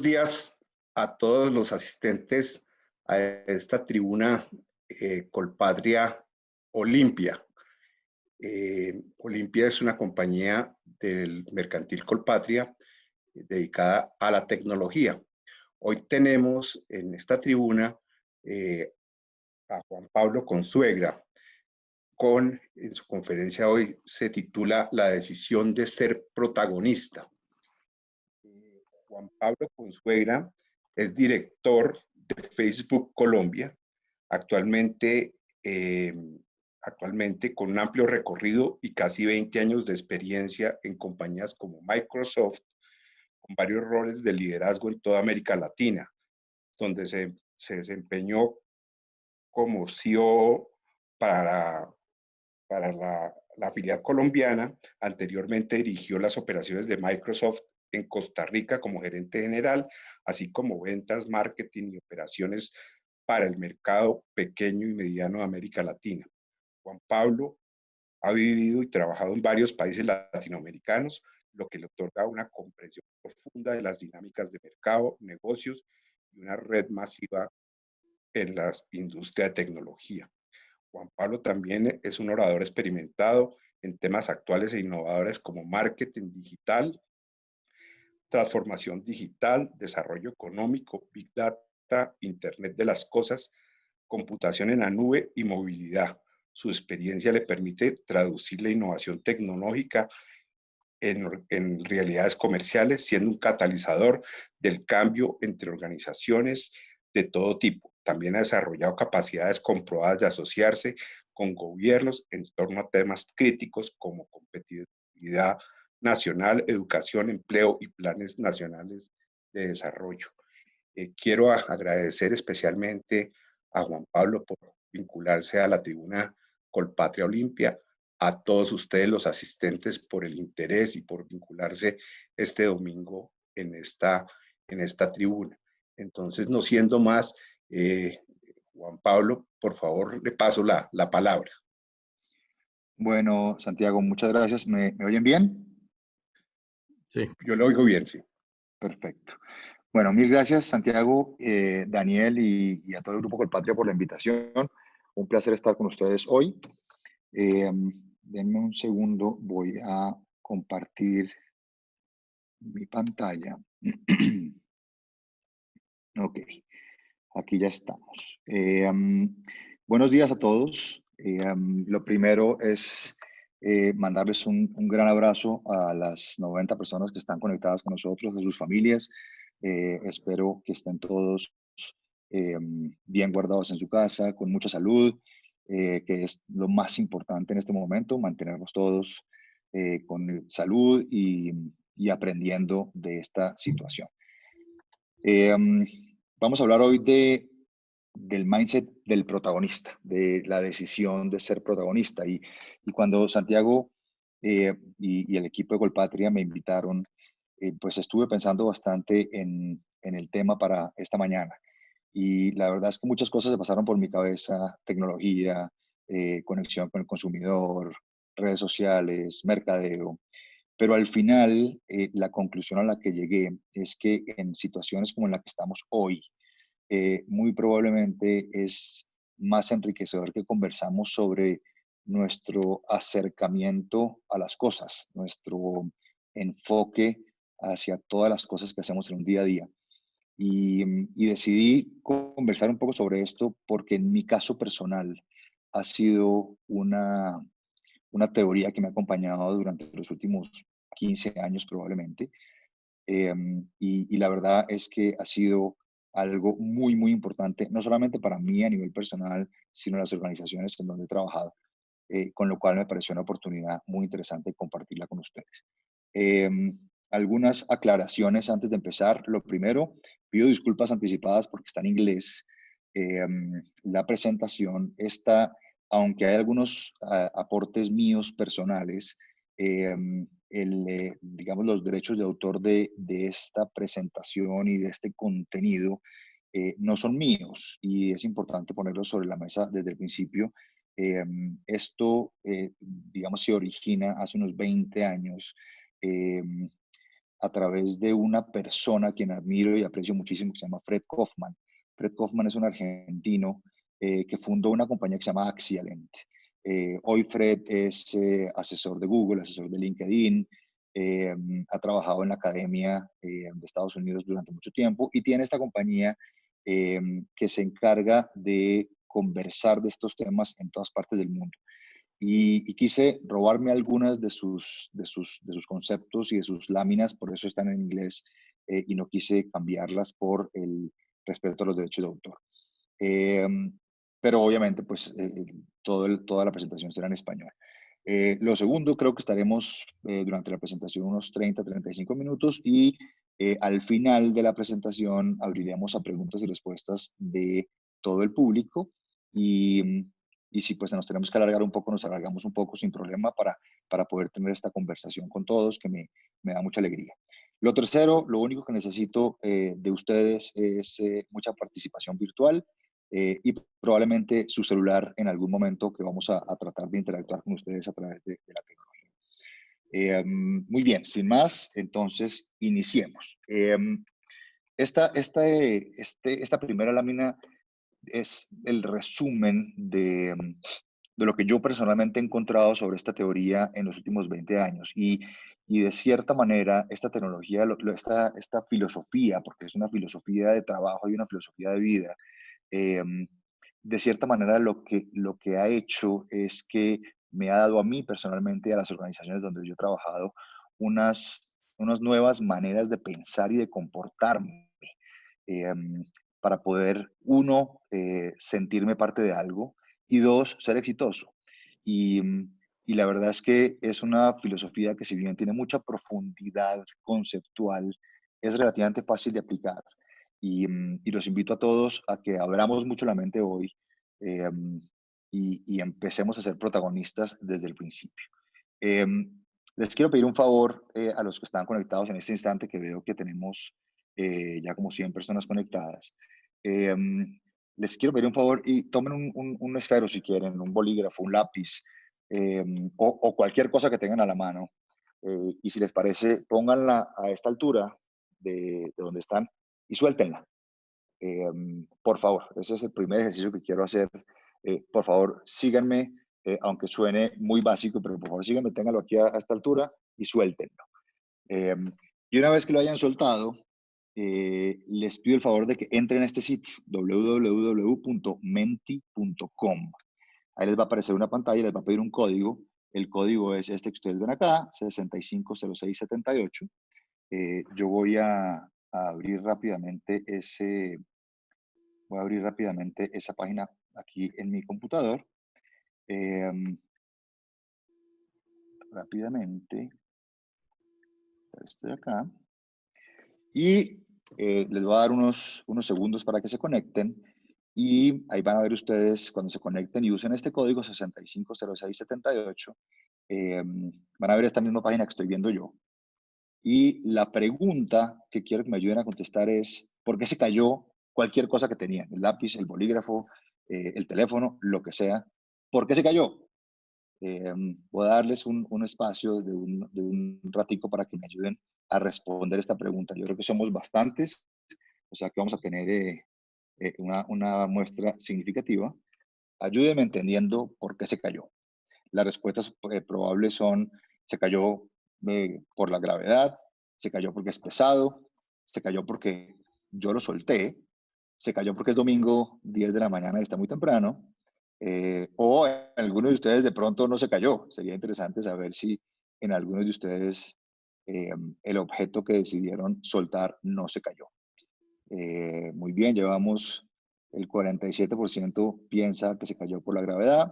días a todos los asistentes a esta tribuna Colpatria Olimpia. Olimpia es una compañía del mercantil Colpatria dedicada a la tecnología. Hoy tenemos en esta tribuna a Juan Pablo Consuegra, en su conferencia hoy se titula La decisión de ser protagonista. Juan Pablo Consuegra es director de Facebook Colombia, actualmente con un amplio recorrido y casi 20 años de experiencia en compañías como Microsoft, con varios roles de liderazgo en toda América Latina, donde se desempeñó como CEO para la filial colombiana. Anteriormente dirigió las operaciones de Microsoft en Costa Rica como gerente general, así como ventas, marketing y operaciones para el mercado pequeño y mediano de América Latina. Juan Pablo ha vivido y trabajado en varios países latinoamericanos, lo que le otorga una comprensión profunda de las dinámicas de mercado, negocios y una red masiva en la industria de tecnología. Juan Pablo también es un orador experimentado en temas actuales e innovadores como marketing digital, transformación digital, desarrollo económico, Big Data, Internet de las cosas, computación en la nube y movilidad. Su experiencia le permite traducir la innovación tecnológica en realidades comerciales, siendo un catalizador del cambio entre organizaciones de todo tipo. También ha desarrollado capacidades comprobadas de asociarse con gobiernos en torno a temas críticos como competitividad nacional, educación, empleo y planes nacionales de desarrollo. Quiero agradecer especialmente a Juan Pablo por vincularse a la tribuna Colpatria Olimpia, a todos ustedes los asistentes por el interés y por vincularse este domingo en esta tribuna. Entonces, no siendo más, Juan Pablo, por favor, le paso la palabra. Bueno, Santiago, muchas gracias. ¿Me oyen bien? Sí. Yo lo oigo bien, sí. Perfecto. Bueno, mil gracias, Santiago, Daniel y a todo el Grupo Colpatria por la invitación. Un placer estar con ustedes hoy. Denme un segundo, voy a compartir mi pantalla. Ok, aquí ya estamos. Buenos días a todos. Lo primero es mandarles un gran abrazo a las 90 personas que están conectadas con nosotros, a sus familias. Espero que estén todos bien guardados en su casa, con mucha salud, que es lo más importante en este momento, mantenernos todos con salud y aprendiendo de esta situación. Vamos a hablar hoy del mindset del protagonista, de la decisión de ser protagonista. Y cuando Santiago y el equipo de Colpatria me invitaron, pues estuve pensando bastante en el tema para esta mañana. Y la verdad es que muchas cosas se pasaron por mi cabeza: tecnología, conexión con el consumidor, redes sociales, mercadeo. Pero al final, la conclusión a la que llegué es que en situaciones como en la que estamos hoy, muy probablemente es más enriquecedor que conversamos sobre nuestro acercamiento a las cosas, nuestro enfoque hacia todas las cosas que hacemos en un día a día. Y decidí conversar un poco sobre esto porque en mi caso personal ha sido una teoría que me ha acompañado durante los últimos 15 años probablemente. Y la verdad es que ha sido algo muy, muy importante, no solamente para mí a nivel personal, sino en las organizaciones en donde he trabajado, con lo cual me pareció una oportunidad muy interesante compartirla con ustedes. Algunas aclaraciones antes de empezar. Lo primero, pido disculpas anticipadas porque está en inglés. La presentación está, aunque hay algunos aportes míos personales, digamos, los derechos de autor de esta presentación y de este contenido no son míos, y es importante ponerlo sobre la mesa desde el principio. Esto, digamos, se origina hace unos 20 años a través de una persona a quien admiro y aprecio muchísimo, que se llama Fred Kaufman. Fred Kaufman es un argentino que fundó una compañía que se llama Axialent. Hoy Fred es asesor de Google, asesor de LinkedIn, ha trabajado en la academia de Estados Unidos durante mucho tiempo y tiene esta compañía que se encarga de conversar de estos temas en todas partes del mundo. Y quise robarme algunas de sus conceptos y de sus láminas, por eso están en inglés, y no quise cambiarlas por el respeto a los derechos de autor. Pero obviamente, pues, toda la presentación será en español. Lo segundo, creo que estaremos durante la presentación unos 30-35 minutos y al final de la presentación abriremos a preguntas y respuestas de todo el público y si pues nos tenemos que alargar un poco, nos alargamos un poco sin problema para poder tener esta conversación con todos, que me da mucha alegría. Lo tercero, lo único que necesito de ustedes es mucha participación virtual y probablemente su celular en algún momento que vamos a tratar de interactuar con ustedes a través de la tecnología. Muy bien, sin más, entonces iniciemos. Esta primera lámina es el resumen de lo que yo personalmente he encontrado sobre esta teoría en los últimos 20 años. Y de cierta manera, esta tecnología, esta filosofía, porque es una filosofía de trabajo y una filosofía de vida, de cierta manera lo que ha hecho es que me ha dado a mí personalmente y a las organizaciones donde yo he trabajado unas nuevas maneras de pensar y de comportarme para poder, uno, sentirme parte de algo y dos, ser exitoso. Y la verdad es que es una filosofía que si bien tiene mucha profundidad conceptual, es relativamente fácil de aplicar. Y los invito a todos a que abramos mucho la mente hoy eh, y empecemos a ser protagonistas desde el principio. Eh, Les quiero pedir un favor a los que están conectados en este instante, que veo que tenemos ya como 100 personas conectadas. Eh, Les quiero pedir un favor y tomen un esfero si quieren, un bolígrafo, un lápiz o cualquier cosa que tengan a la mano. Y si les parece, pónganla a esta altura de donde están y suéltenla. Por favor, ese es el primer ejercicio que quiero hacer. Por favor, síganme, aunque suene muy básico, pero por favor síganme, ténganlo aquí a esta altura y suéltenlo. Y una vez que lo hayan soltado, les pido el favor de que entren a este sitio, www.menti.com. Ahí les va a aparecer una pantalla, les va a pedir un código. El código es este que ustedes ven acá, 650678. Yo voy a abrir rápidamente esa página aquí en mi computador. Rápidamente, estoy acá. Y les voy a dar unos segundos para que se conecten. Y ahí van a ver ustedes, cuando se conecten y usen este código 650678, van a ver esta misma página que estoy viendo yo. Y la pregunta que quiero que me ayuden a contestar es, ¿por qué se cayó cualquier cosa que tenían? El lápiz, el bolígrafo, el teléfono, lo que sea. ¿Por qué se cayó? Voy a darles un espacio de un ratico para que me ayuden a responder esta pregunta. Yo creo que somos bastantes, o sea que vamos a tener una muestra significativa. Ayúdenme entendiendo por qué se cayó. Las respuestas probables son, se cayó por la gravedad, se cayó porque es pesado, se cayó porque yo lo solté, se cayó porque es domingo 10 de la mañana y está muy temprano, o alguno de ustedes de pronto no se cayó. Sería interesante saber si en algunos de ustedes el objeto que decidieron soltar no se cayó. Muy bien, llevamos el 47% piensa que se cayó por la gravedad,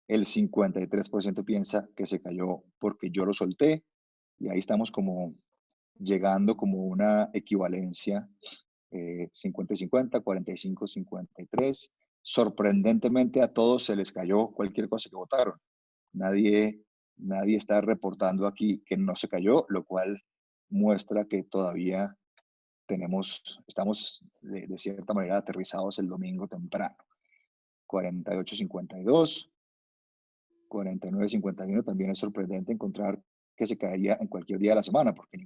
el 53% piensa que se cayó porque yo lo solté, y ahí estamos como llegando como una equivalencia 50-50, 45-53. Sorprendentemente a todos se les cayó cualquier cosa que votaron. Nadie está reportando aquí que no se cayó, lo cual muestra que todavía estamos de cierta manera aterrizados el domingo temprano. 48-52, 49-51 también es sorprendente encontrar que se caería en cualquier día de la semana, porque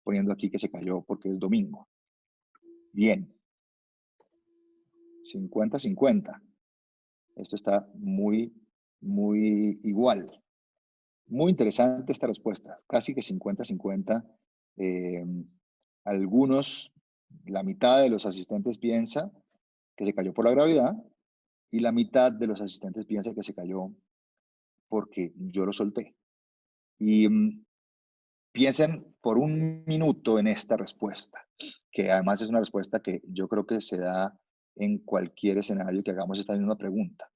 poniendo aquí que se cayó porque es domingo. Bien. 50-50. Esto está muy igual. Muy interesante esta respuesta. Casi que 50-50. Algunos, la mitad de los asistentes piensa que se cayó por la gravedad y la mitad de los asistentes piensa que se cayó porque yo lo solté. Y piensen por un minuto en esta respuesta, que además es una respuesta que yo creo que se da en cualquier escenario que hagamos esta misma pregunta.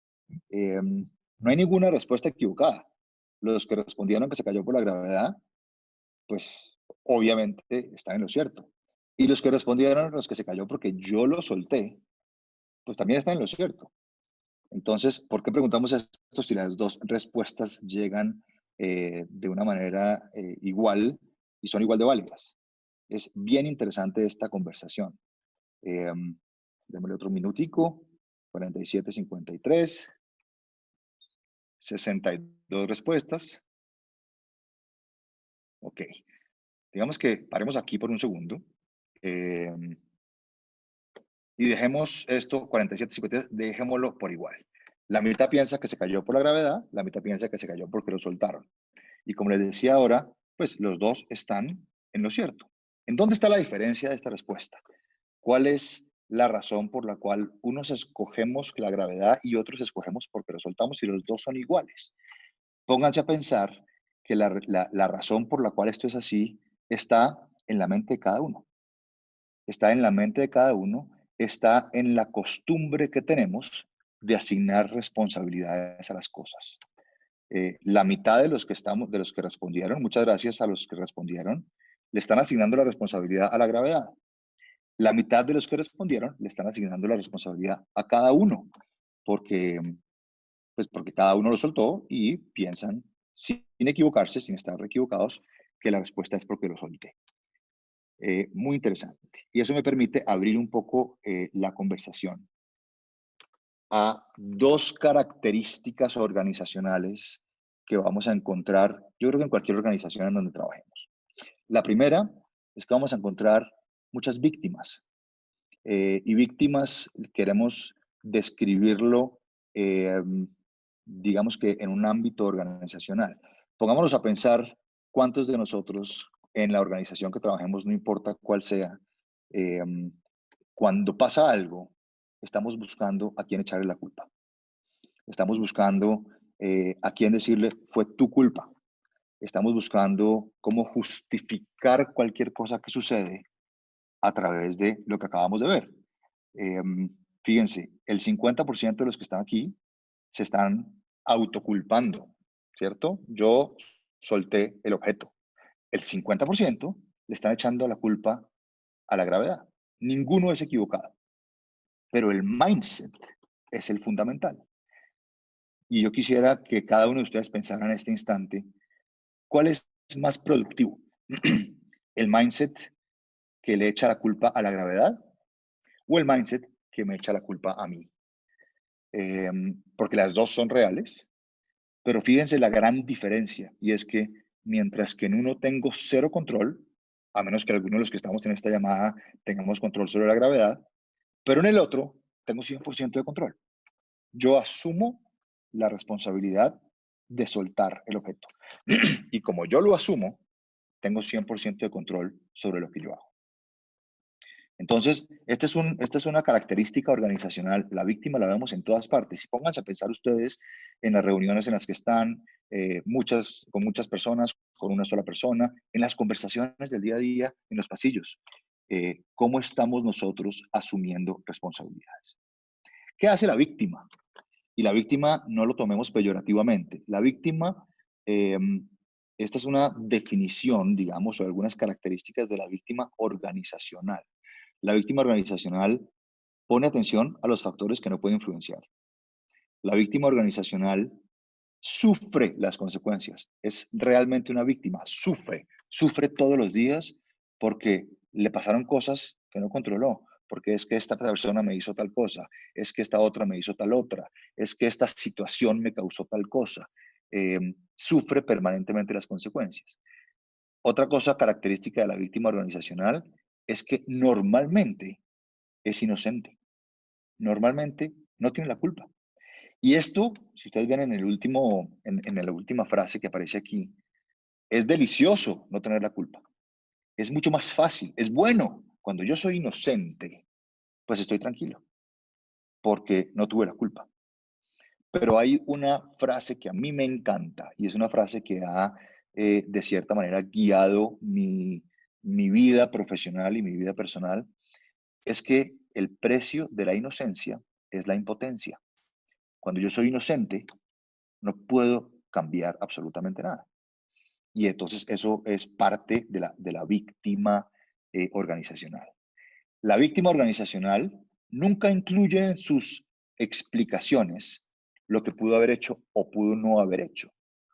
No hay ninguna respuesta equivocada. Los que respondieron que se cayó por la gravedad, pues obviamente están en lo cierto. Y los que respondieron los que se cayó porque yo lo solté, pues también están en lo cierto. Entonces, ¿por qué preguntamos esto si las dos respuestas llegan de una manera igual y son igual de válidas? Es bien interesante esta conversación. Démosle otro minutico. 47-53. 62 respuestas. Ok. Digamos que paremos aquí por un segundo. Y dejemos esto, 47-53, dejémoslo por igual. La mitad piensa que se cayó por la gravedad, la mitad piensa que se cayó porque lo soltaron. Y como les decía ahora, pues los dos están en lo cierto. ¿En dónde está la diferencia de esta respuesta? ¿Cuál es la razón por la cual unos escogemos la gravedad y otros escogemos porque lo soltamos y los dos son iguales? Pónganse a pensar que la razón por la cual esto es así está en la mente de cada uno. Está en la mente de cada uno, está en la costumbre que tenemos de asignar responsabilidades a las cosas. La mitad de los que respondieron, muchas gracias a los que respondieron, le están asignando la responsabilidad a la gravedad. La mitad de los que respondieron le están asignando la responsabilidad a cada uno, porque cada uno lo soltó y piensan, sin equivocarse, sin estar equivocados, que la respuesta es porque lo solté. Muy interesante. Y eso me permite abrir un poco la conversación a dos características organizacionales que vamos a encontrar, yo creo que en cualquier organización en donde trabajemos. La primera es que vamos a encontrar muchas víctimas. Y víctimas queremos describirlo, digamos que en un ámbito organizacional. Pongámonos a pensar cuántos de nosotros en la organización que trabajemos, no importa cuál sea, cuando pasa algo, estamos buscando a quién echarle la culpa. Estamos buscando a quién decirle, fue tu culpa. Estamos buscando cómo justificar cualquier cosa que sucede a través de lo que acabamos de ver. Fíjense, el 50% de los que están aquí se están autoculpando, ¿cierto? Yo solté el objeto. El 50% le están echando la culpa a la gravedad. Ninguno es equivocado, pero el mindset es el fundamental. Y yo quisiera que cada uno de ustedes pensara en este instante, ¿cuál es más productivo? ¿El mindset que le echa la culpa a la gravedad o el mindset que me echa la culpa a mí? Porque las dos son reales, pero fíjense la gran diferencia, y es que mientras que en uno tengo cero control, a menos que alguno de los que estamos en esta llamada tengamos control sobre la gravedad, pero en el otro tengo 100% de control. Yo asumo la responsabilidad de soltar el objeto. Y como yo lo asumo, tengo 100% de control sobre lo que yo hago. Entonces, esta es una característica organizacional. La víctima la vemos en todas partes. Y pónganse a pensar ustedes en las reuniones en las que están, con muchas personas, con una sola persona, en las conversaciones del día a día, en los pasillos. ¿Cómo estamos nosotros asumiendo responsabilidades? ¿Qué hace la víctima? Y la víctima no lo tomemos peyorativamente. La víctima, esta es una definición, digamos, o algunas características de la víctima organizacional. La víctima organizacional pone atención a los factores que no puede influenciar. La víctima organizacional sufre las consecuencias. Es realmente una víctima. Sufre todos los días porque le pasaron cosas que no controló. Porque es que esta persona me hizo tal cosa, es que esta otra me hizo tal otra, es que esta situación me causó tal cosa. Sufre permanentemente las consecuencias. Otra cosa característica de la víctima organizacional es que normalmente es inocente. Normalmente no tiene la culpa. Y esto, si ustedes ven en la última frase que aparece aquí, es delicioso no tener la culpa. Es mucho más fácil, es bueno. Cuando yo soy inocente, pues estoy tranquilo, porque no tuve la culpa. Pero hay una frase que a mí me encanta y es una frase que ha, de cierta manera, guiado mi vida profesional y mi vida personal, es que el precio de la inocencia es la impotencia. Cuando yo soy inocente, no puedo cambiar absolutamente nada. Y entonces eso es parte de la víctima organizacional. La víctima organizacional nunca incluye en sus explicaciones lo que pudo haber hecho o pudo no haber hecho.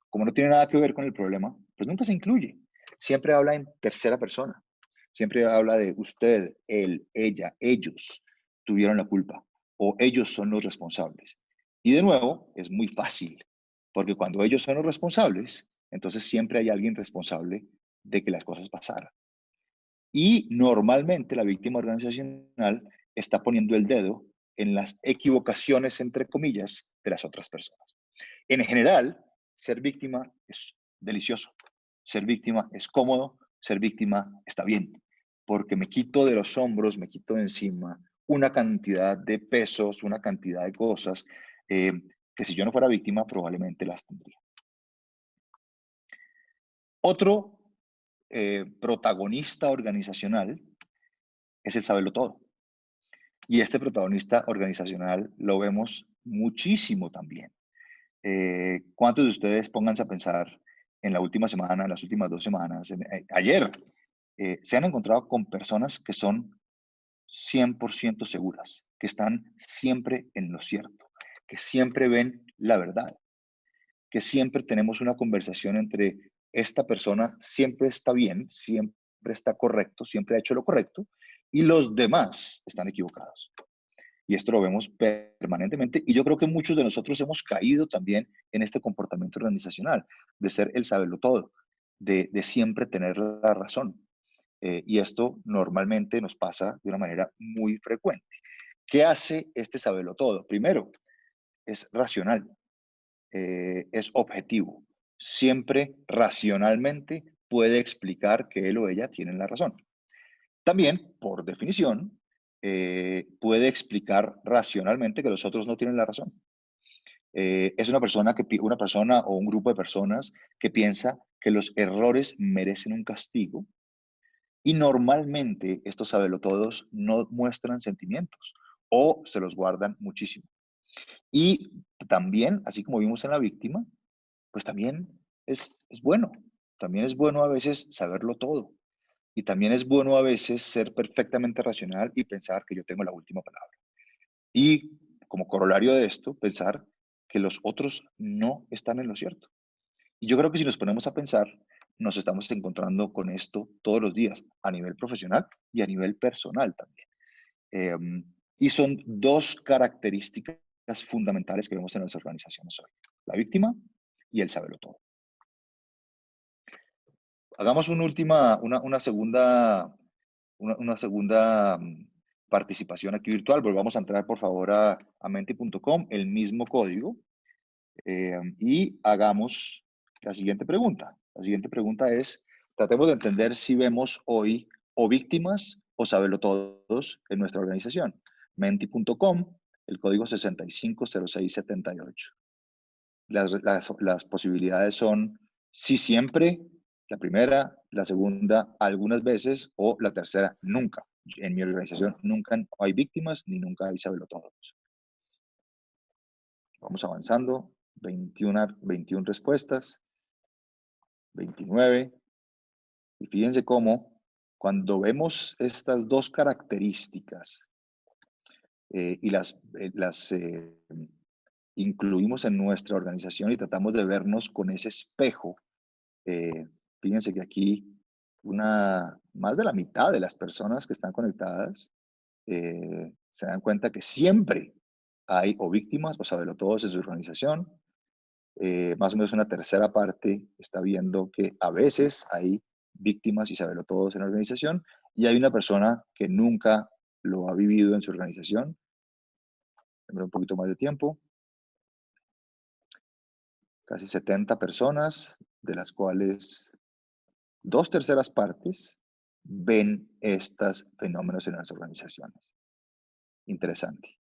Como no tiene nada que ver con el problema, pues nunca se incluye. Siempre habla en tercera persona. Siempre habla de usted, él, ella, ellos tuvieron la culpa o ellos son los responsables. Y de nuevo, es muy fácil, porque cuando ellos son los responsables, entonces siempre hay alguien responsable de que las cosas pasaran. Y normalmente la víctima organizacional está poniendo el dedo en las equivocaciones, entre comillas, de las otras personas. En general, ser víctima es delicioso, ser víctima es cómodo, ser víctima está bien, porque me quito de los hombros, me quito de encima una cantidad de pesos, una cantidad de cosas eh, que si yo no fuera víctima probablemente las tendría. Otro protagonista organizacional es el saberlo todo. Y este protagonista organizacional lo vemos muchísimo también. ¿Cuántos de ustedes, pónganse a pensar en la última semana, en las últimas 2 semanas, ayer, se han encontrado con personas que son 100% seguras, que están siempre en lo cierto, que siempre ven la verdad, que siempre tenemos una conversación entre esta persona siempre está bien, siempre está correcto, siempre ha hecho lo correcto, y los demás están equivocados? Y esto lo vemos permanentemente. Y yo creo que muchos de nosotros hemos caído también en este comportamiento organizacional, de ser el saberlo todo, de siempre tener la razón. Y esto normalmente nos pasa de una manera muy frecuente. ¿Qué hace este saberlo todo? Primero, es racional, es objetivo. Siempre racionalmente puede explicar que él o ella tienen la razón. También, por definición, puede explicar racionalmente que los otros no tienen la razón. Es una persona o un grupo de personas que piensa que los errores merecen un castigo y normalmente estos sabelotodos no muestran sentimientos o se los guardan muchísimo. Y también, así como vimos en la víctima, pues también es bueno. También es bueno a veces saberlo todo. Y también es bueno a veces ser perfectamente racional y pensar que yo tengo la última palabra. Y como corolario de esto, pensar que los otros no están en lo cierto. Y yo creo que si nos ponemos a pensar, nos estamos encontrando con esto todos los días, a nivel profesional y a nivel personal también. Y son dos características fundamentales que vemos en las organizaciones hoy: la víctima y el saberlo todo. Hagamos una segunda participación aquí virtual. Volvamos a entrar, por favor, a menti.com, el mismo código, y hagamos la siguiente pregunta. La siguiente pregunta es, tratemos de entender si vemos hoy o víctimas o saberlo todos en nuestra organización. Menti.com, el código 650678. Las posibilidades son sí siempre, la primera, la segunda algunas veces o la tercera nunca. En mi organización nunca hay víctimas ni nunca hay sabelotodos. Vamos avanzando. 21 respuestas, 29. Y fíjense cómo cuando vemos estas dos características y las incluimos en nuestra organización y tratamos de vernos con ese espejo, fíjense que aquí más de la mitad de las personas que están conectadas se dan cuenta que siempre hay o víctimas o sabelotodos en su organización. Más o menos una tercera parte está viendo que a veces hay víctimas y sabelotodos en la organización, y hay una persona que nunca lo ha vivido en su organización. Démosle un poquito más de tiempo. Casi 70 personas, de las cuales 2/3 partes ven estos fenómenos en las organizaciones. Interesante.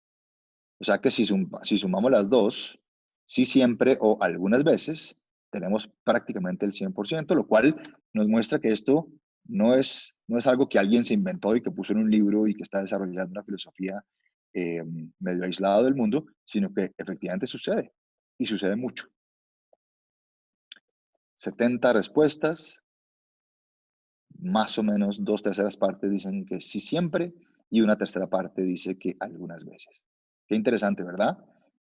O sea que si sumamos las dos, sí siempre o algunas veces tenemos prácticamente el 100%, lo cual nos muestra que esto no es algo que alguien se inventó y que puso en un libro y que está desarrollando una filosofía medio aislado del mundo, sino que efectivamente sucede y sucede mucho. 70 respuestas, más o menos 2/3 partes dicen que sí siempre y 1/3 parte dice que algunas veces. Qué interesante, ¿verdad?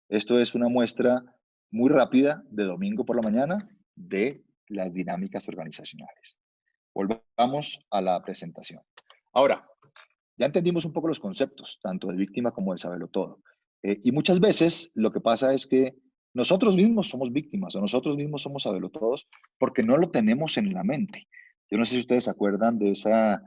Esto es una muestra muy rápida de domingo por la mañana de las dinámicas organizacionales. Volvamos a la presentación. Ahora, ya entendimos un poco los conceptos, tanto de víctima como de sabelotodo. Y muchas veces lo que pasa es que nosotros mismos somos víctimas o nosotros mismos somos sabelotodos porque no lo tenemos en la mente. Yo no sé si ustedes se acuerdan de esa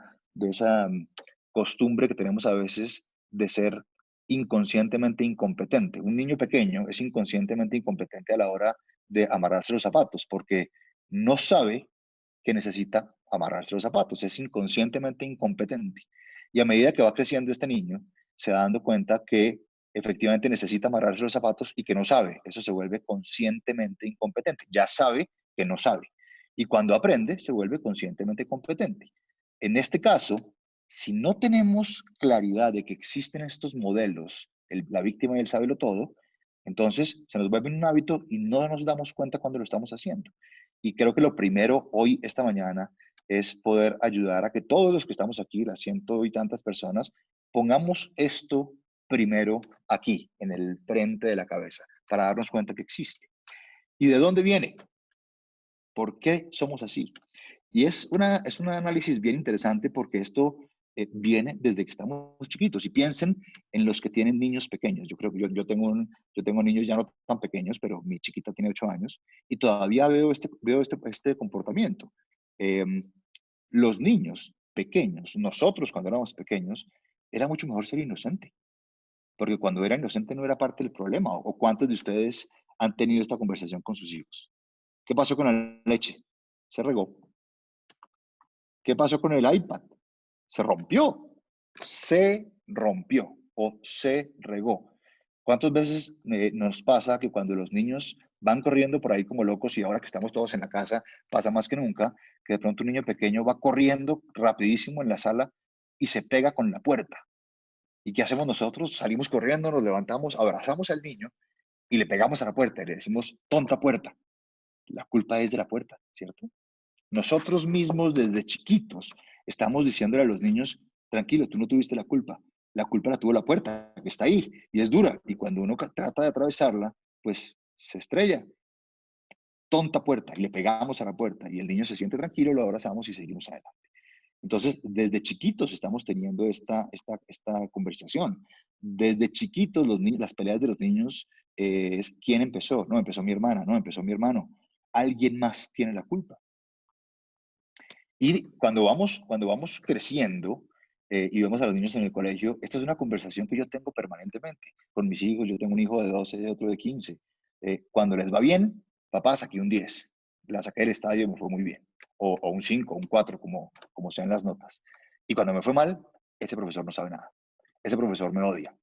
costumbre que tenemos a veces de ser inconscientemente incompetente. Un niño pequeño es inconscientemente incompetente a la hora de amarrarse los zapatos porque no sabe que necesita amarrarse los zapatos, es inconscientemente incompetente. Y a medida que va creciendo este niño, se va dando cuenta que efectivamente necesita amarrarse los zapatos y que no sabe. Eso se vuelve conscientemente incompetente. Ya sabe que no sabe. Y cuando aprende, se vuelve conscientemente competente. En este caso, si no tenemos claridad de que existen estos modelos, la víctima y el sabelotodo, entonces se nos vuelve un hábito y no nos damos cuenta cuando lo estamos haciendo. Y creo que lo primero hoy, esta mañana, es poder ayudar a que todos los que estamos aquí, las ciento y tantas personas, pongamos esto primero aquí, en el frente de la cabeza, para darnos cuenta que existe. ¿Y de dónde viene? ¿Por qué somos así? Y es un análisis bien interesante porque esto viene desde que estamos chiquitos. Y piensen en los que tienen niños pequeños. Yo creo que yo tengo niños ya no tan pequeños, pero mi chiquita tiene 8 años y todavía veo este comportamiento. Em, los niños pequeños, nosotros cuando éramos pequeños, era mucho mejor ser inocente, porque cuando era inocente no era parte del problema. ¿O cuántos de ustedes han tenido esta conversación con sus hijos? ¿Qué pasó con la leche? Se regó. ¿Qué pasó con el iPad? Se rompió. Se rompió o se regó. ¿Cuántas veces nos pasa que cuando los niños van corriendo por ahí como locos y ahora que estamos todos en la casa, pasa más que nunca, que de pronto un niño pequeño va corriendo rapidísimo en la sala y se pega con la puerta? ¿Y qué hacemos nosotros? Salimos corriendo, nos levantamos, abrazamos al niño y le pegamos a la puerta y le decimos, tonta puerta. La culpa es de la puerta, ¿cierto? Nosotros mismos desde chiquitos estamos diciéndole a los niños, tranquilo, tú no tuviste la culpa la tuvo la puerta, que está ahí y es dura, y cuando uno trata de atravesarla, pues se estrella. Tonta puerta, y le pegamos a la puerta y el niño se siente tranquilo, lo abrazamos y seguimos adelante. Entonces, desde chiquitos estamos teniendo esta conversación. Desde chiquitos las peleas de los niños es quién empezó. No, empezó mi hermana, no, empezó mi hermano. Alguien más tiene la culpa. Y cuando vamos creciendo y vemos a los niños en el colegio, esta es una conversación que yo tengo permanentemente con mis hijos. Yo tengo un hijo de 12 y otro de 15. Cuando les va bien, papá, saqué un 10. La saqué del estadio y me fue muy bien. O un 5, un 4, como sean las notas. Y cuando me fue mal, ese profesor no sabe nada. Ese profesor me odia.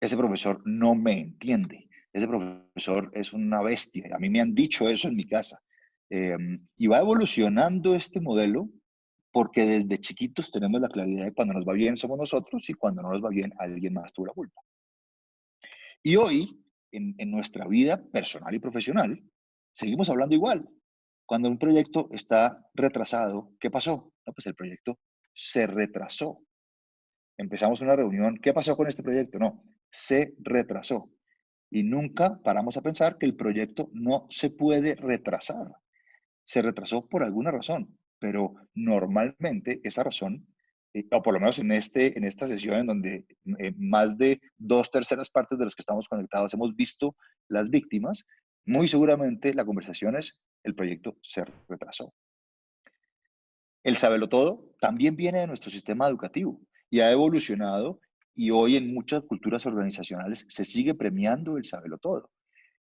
Ese profesor no me entiende. Ese profesor es una bestia. A mí me han dicho eso en mi casa. Y va evolucionando este modelo porque desde chiquitos tenemos la claridad de cuando nos va bien somos nosotros y cuando no nos va bien alguien más tuvo la culpa. Y hoy, en nuestra vida personal y profesional, seguimos hablando igual. Cuando un proyecto está retrasado, ¿qué pasó? No, pues el proyecto se retrasó. Empezamos una reunión, ¿qué pasó con este proyecto? No, se retrasó. Y nunca paramos a pensar que el proyecto no se puede retrasar. Se retrasó por alguna razón, pero normalmente esa razón, o por lo menos en esta sesión en donde más de 2/3 partes de los que estamos conectados hemos visto las víctimas, muy seguramente la conversación es el proyecto se retrasó. El sabelotodo también viene de nuestro sistema educativo y ha evolucionado y hoy en muchas culturas organizacionales se sigue premiando el sabelotodo.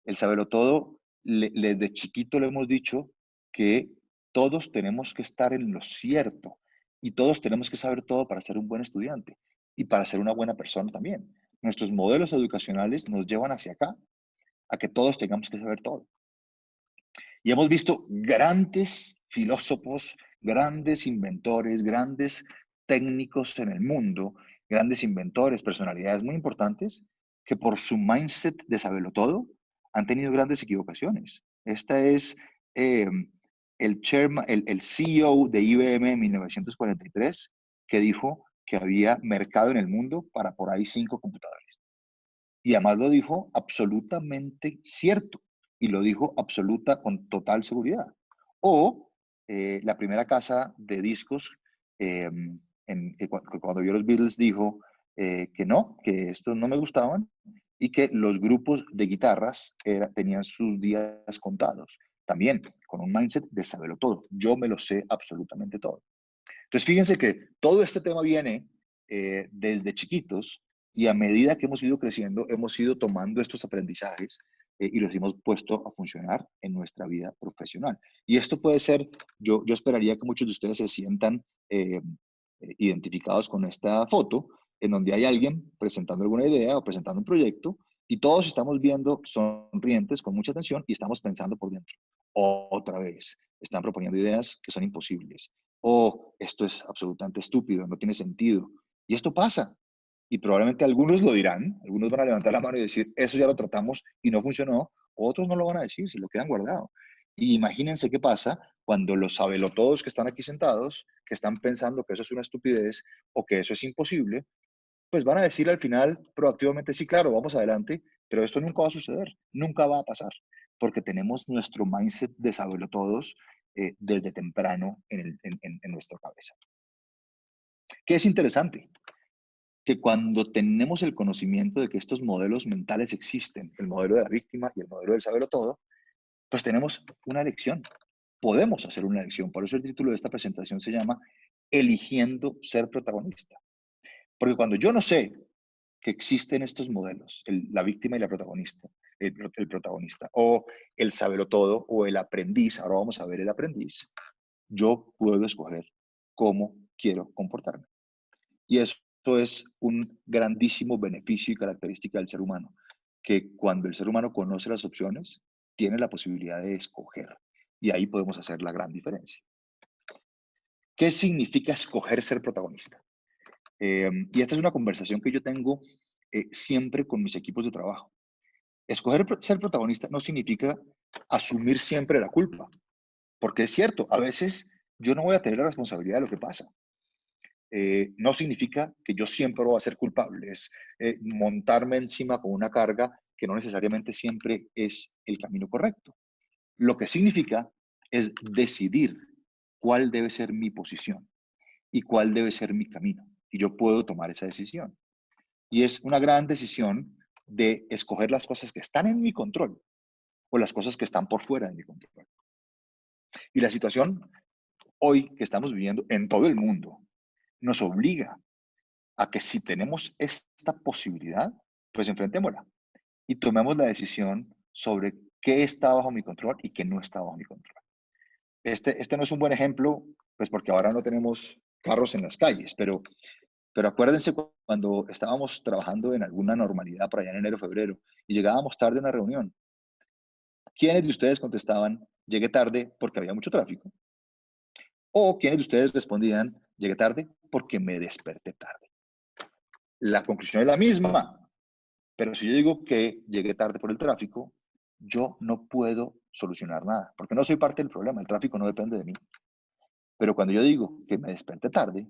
El sabelotodo, desde chiquito le hemos dicho que todos tenemos que estar en lo cierto y todos tenemos que saber todo para ser un buen estudiante y para ser una buena persona también. Nuestros modelos educacionales nos llevan hacia acá, a que todos tengamos que saber todo. Y hemos visto grandes filósofos, grandes inventores, grandes técnicos en el mundo, grandes inventores, personalidades muy importantes, que por su mindset de saberlo todo han tenido grandes equivocaciones. Esta es eh, el CEO de IBM en 1943, que dijo que había mercado en el mundo para por ahí 5 computadores. Y además lo dijo absolutamente cierto y lo dijo con total seguridad. O la primera casa de discos, cuando vio los Beatles, dijo que no, que estos no me gustaban y que los grupos de guitarras tenían sus días contados. También con un mindset de saberlo todo. Yo me lo sé absolutamente todo. Entonces, fíjense que todo este tema viene desde chiquitos y a medida que hemos ido creciendo, hemos ido tomando estos aprendizajes y los hemos puesto a funcionar en nuestra vida profesional. Y esto puede ser, yo esperaría que muchos de ustedes se sientan identificados con esta foto, en donde hay alguien presentando alguna idea o presentando un proyecto y todos estamos viendo sonrientes con mucha atención y estamos pensando por dentro. Otra vez, están proponiendo ideas que son imposibles. O esto es absolutamente estúpido, no tiene sentido. Y esto pasa. Y probablemente algunos lo dirán, algunos van a levantar la mano y decir, eso ya lo tratamos y no funcionó. Otros no lo van a decir, se lo quedan guardado. Y imagínense qué pasa cuando los sabelotodos que están aquí sentados, que están pensando que eso es una estupidez o que eso es imposible, pues van a decir al final proactivamente, sí, claro, vamos adelante, pero esto nunca va a suceder, nunca va a pasar, porque tenemos nuestro mindset de sabelotodos desde temprano en nuestra cabeza. ¿Qué es interesante? Que cuando tenemos el conocimiento de que estos modelos mentales existen, el modelo de la víctima y el modelo del sabelotodo, pues tenemos una elección. Podemos hacer una elección. Por eso el título de esta presentación se llama Eligiendo ser protagonista. Porque cuando yo no sé que existen estos modelos, la víctima y la protagonista, el protagonista, o el sabelotodo o el aprendiz, ahora vamos a ver el aprendiz, yo puedo escoger cómo quiero comportarme. Y eso es un grandísimo beneficio y característica del ser humano, que cuando el ser humano conoce las opciones, tiene la posibilidad de escoger. Y ahí podemos hacer la gran diferencia. ¿Qué significa escoger ser protagonista? Y esta es una conversación que yo tengo siempre con mis equipos de trabajo. Escoger ser protagonista no significa asumir siempre la culpa, porque es cierto, a veces yo no voy a tener la responsabilidad de lo que pasa. No significa que yo siempre voy a ser culpable, es montarme encima con una carga que no necesariamente siempre es el camino correcto. Lo que significa es decidir cuál debe ser mi posición y cuál debe ser mi camino. Y yo puedo tomar esa decisión. Y es una gran decisión de escoger las cosas que están en mi control o las cosas que están por fuera de mi control. Y la situación hoy que estamos viviendo en todo el mundo nos obliga a que si tenemos esta posibilidad, pues enfrentémosla y tomemos la decisión sobre qué está bajo mi control y qué no está bajo mi control. Este no es un buen ejemplo, pues porque ahora no tenemos carros en las calles, pero acuérdense cuando estábamos trabajando en alguna normalidad por allá en enero, febrero, y llegábamos tarde a una reunión. ¿Quiénes de ustedes contestaban, llegué tarde porque había mucho tráfico? ¿O quiénes de ustedes respondían, llegué tarde porque me desperté tarde? La conclusión es la misma, pero si yo digo que llegué tarde por el tráfico, yo no puedo solucionar nada, porque no soy parte del problema, el tráfico no depende de mí. Pero cuando yo digo que me desperté tarde,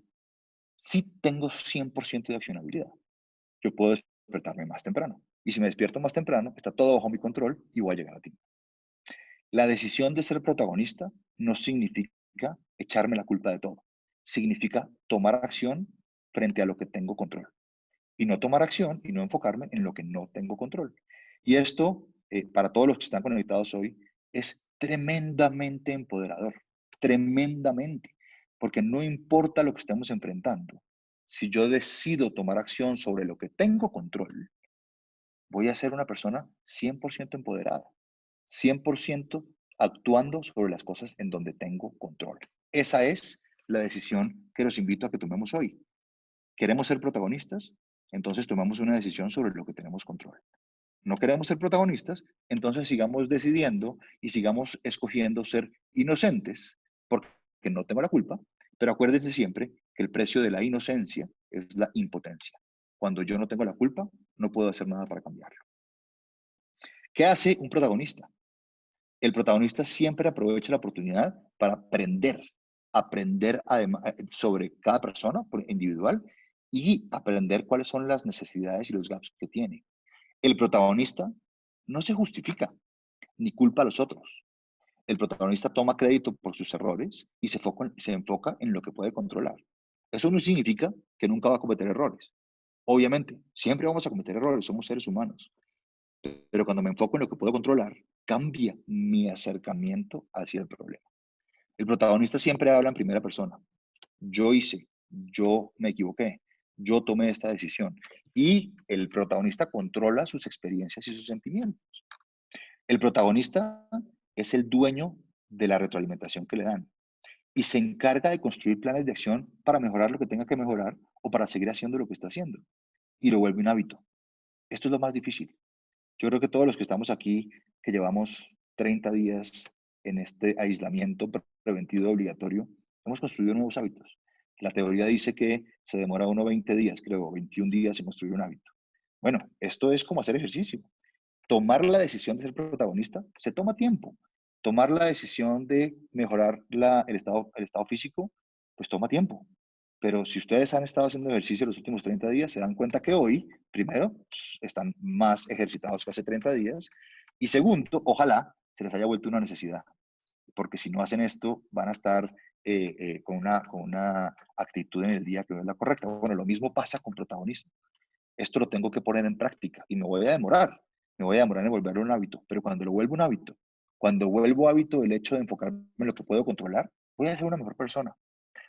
sí tengo 100% de accionabilidad. Yo puedo despertarme más temprano. Y si me despierto más temprano, está todo bajo mi control y voy a llegar a tiempo. La decisión de ser protagonista no significa echarme la culpa de todo. Significa tomar acción frente a lo que tengo control. Y no tomar acción y no enfocarme en lo que no tengo control. Y esto, para todos los que están conectados hoy, es tremendamente empoderador. Tremendamente. porque no importa lo que estemos enfrentando, si yo decido tomar acción sobre lo que tengo control, voy a ser una persona 100% empoderada, 100% actuando sobre las cosas en donde tengo control. Esa es la decisión que los invito a que tomemos hoy. ¿Queremos ser protagonistas? Entonces tomamos una decisión sobre lo que tenemos control. ¿No queremos ser protagonistas? Entonces sigamos decidiendo y sigamos escogiendo ser inocentes, porque no tengo la culpa, pero acuérdense siempre que el precio de la inocencia es la impotencia. Cuando yo no tengo la culpa, no puedo hacer nada para cambiarlo. ¿Qué hace un protagonista? El protagonista siempre aprovecha la oportunidad para aprender además sobre cada persona individual y aprender cuáles son las necesidades y los gaps que tiene. El protagonista no se justifica ni culpa a los otros. El protagonista toma crédito por sus errores y se enfoca en lo que puede controlar. Eso no significa que nunca va a cometer errores. Obviamente, siempre vamos a cometer errores, somos seres humanos. Pero cuando me enfoco en lo que puedo controlar, cambia mi acercamiento hacia el problema. El protagonista siempre habla en primera persona. Yo hice, yo me equivoqué, yo tomé esta decisión. Y el protagonista controla sus experiencias y sus sentimientos. El protagonista es el dueño de la retroalimentación que le dan y se encarga de construir planes de acción para mejorar lo que tenga que mejorar o para seguir haciendo lo que está haciendo. Y lo vuelve un hábito. Esto es lo más difícil. Yo creo que todos los que estamos aquí, que llevamos 30 días en este aislamiento preventivo obligatorio, hemos construido nuevos hábitos. La teoría dice que se demora uno 20 días, creo, 21 días en construir un hábito. Bueno, esto es como hacer ejercicio. Tomar la decisión de ser protagonista se toma tiempo. Tomar la decisión de mejorar el estado físico, pues toma tiempo. Pero si ustedes han estado haciendo ejercicio los últimos 30 días, se dan cuenta que hoy, primero, están más ejercitados que hace 30 días. Y segundo, ojalá se les haya vuelto una necesidad. Porque si no hacen esto, van a estar con una actitud en el día que no es la correcta. Bueno, lo mismo pasa con protagonismo. Esto lo tengo que poner en práctica y me voy a demorar. Me voy a demorar en volverlo un hábito. Pero cuando lo vuelvo un hábito, cuando vuelvo hábito el hecho de enfocarme en lo que puedo controlar, voy a ser una mejor persona.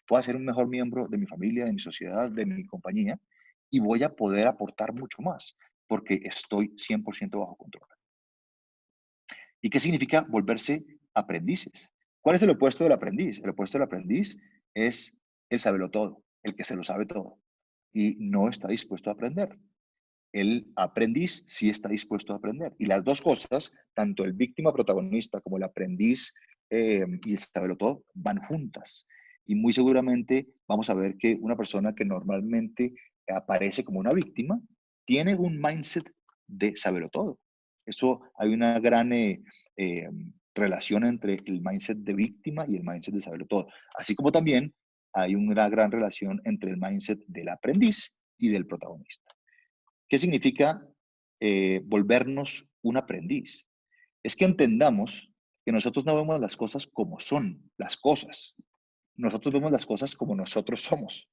Voy a ser un mejor miembro de mi familia, de mi sociedad, de mi compañía y voy a poder aportar mucho más porque estoy 100% bajo control. ¿Y qué significa volverse aprendices? ¿Cuál es el opuesto del aprendiz? El opuesto del aprendiz es el saberlo todo, el que se lo sabe todo y no está dispuesto a aprender. El aprendiz sí está dispuesto a aprender. Y las dos cosas, tanto el víctima protagonista como el aprendiz y el saberlo todo, van juntas. Y muy seguramente vamos a ver que una persona que normalmente aparece como una víctima tiene un mindset de saberlo todo. Eso hay una gran relación entre el mindset de víctima y el mindset de saberlo todo. Así como también hay una gran relación entre el mindset del aprendiz y del protagonista. ¿Qué significa volvernos un aprendiz? Es que entendamos que nosotros no vemos las cosas como son las cosas. Nosotros vemos las cosas como nosotros somos.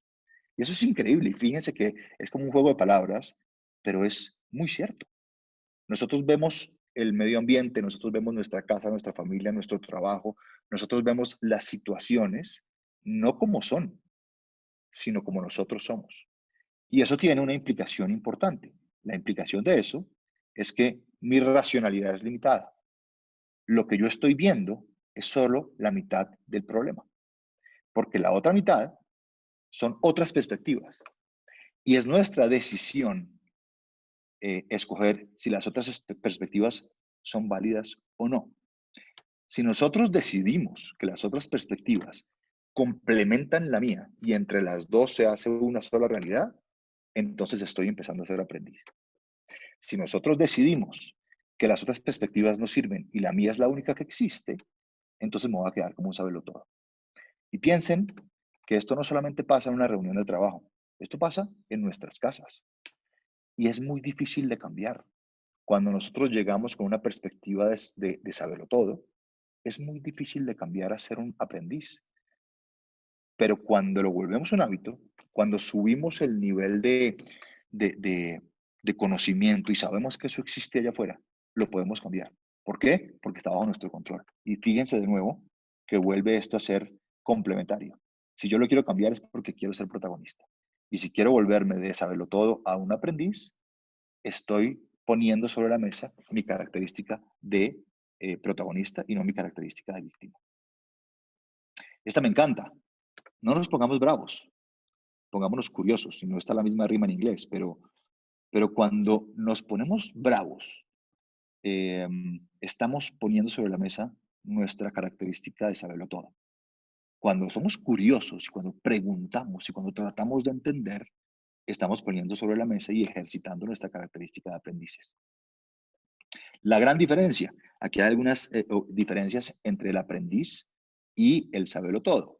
Y eso es increíble. Y fíjense que es como un juego de palabras, pero es muy cierto. Nosotros vemos el medio ambiente, nosotros vemos nuestra casa, nuestra familia, nuestro trabajo, nosotros vemos las situaciones no como son, sino como nosotros somos. Y eso tiene una implicación importante. La implicación de eso es que mi racionalidad es limitada. Lo que yo estoy viendo es solo la mitad del problema, porque la otra mitad son otras perspectivas. Y es nuestra decisión escoger si las otras perspectivas son válidas o no. Si nosotros decidimos que las otras perspectivas complementan la mía y entre las dos se hace una sola realidad, entonces estoy empezando a ser aprendiz. Si nosotros decidimos que las otras perspectivas no sirven y la mía es la única que existe, entonces me voy a quedar como un sabelotodo. Y piensen que esto no solamente pasa en una reunión de trabajo, esto pasa en nuestras casas. Y es muy difícil de cambiar. Cuando nosotros llegamos con una perspectiva de saberlo todo, es muy difícil de cambiar a ser un aprendiz. Pero cuando lo volvemos un hábito, cuando subimos el nivel de, de, de conocimiento y sabemos que eso existe allá afuera, lo podemos cambiar. ¿Por qué? Porque está bajo nuestro control. Y fíjense de nuevo que vuelve esto a ser complementario. Si yo lo quiero cambiar es porque quiero ser protagonista. Y si quiero volverme de saberlo todo a un aprendiz, estoy poniendo sobre la mesa mi característica de protagonista y no mi característica de víctima. Esta me encanta. No nos pongamos bravos, pongámonos curiosos. Si no está la misma rima en inglés, pero cuando nos ponemos bravos, estamos poniendo sobre la mesa nuestra característica de saberlo todo. Cuando somos curiosos y cuando preguntamos y cuando tratamos de entender, estamos poniendo sobre la mesa y ejercitando nuestra característica de aprendices. La gran diferencia, aquí hay algunas diferencias entre el aprendiz y el saberlo todo.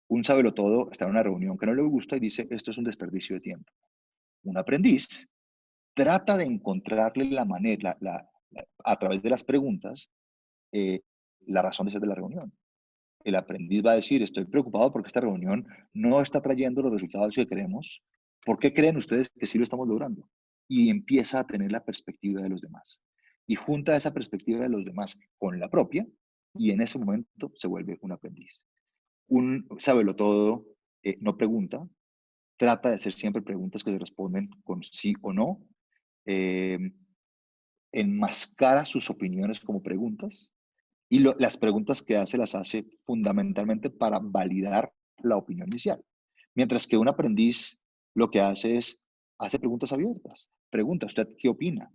Un saberlo todo está en una reunión que no le gusta y dice, esto es un desperdicio de tiempo. Un aprendiz trata de encontrarle la manera, a través de las preguntas, eh, la razón de ser de la reunión. El aprendiz va a decir, estoy preocupado porque esta reunión no está trayendo los resultados que queremos. ¿Por qué creen ustedes que sí lo estamos logrando? Y empieza a tener la perspectiva de los demás. Y junta esa perspectiva de los demás con la propia, y en ese momento se vuelve un aprendiz. Un sabelotodo no pregunta, trata de hacer siempre preguntas que se responden con sí o no, eh, enmascara sus opiniones como preguntas, y las preguntas que hace las hace fundamentalmente para validar la opinión inicial. Mientras que un aprendiz lo que hace es, hace preguntas abiertas. Pregunta, ¿usted qué opina?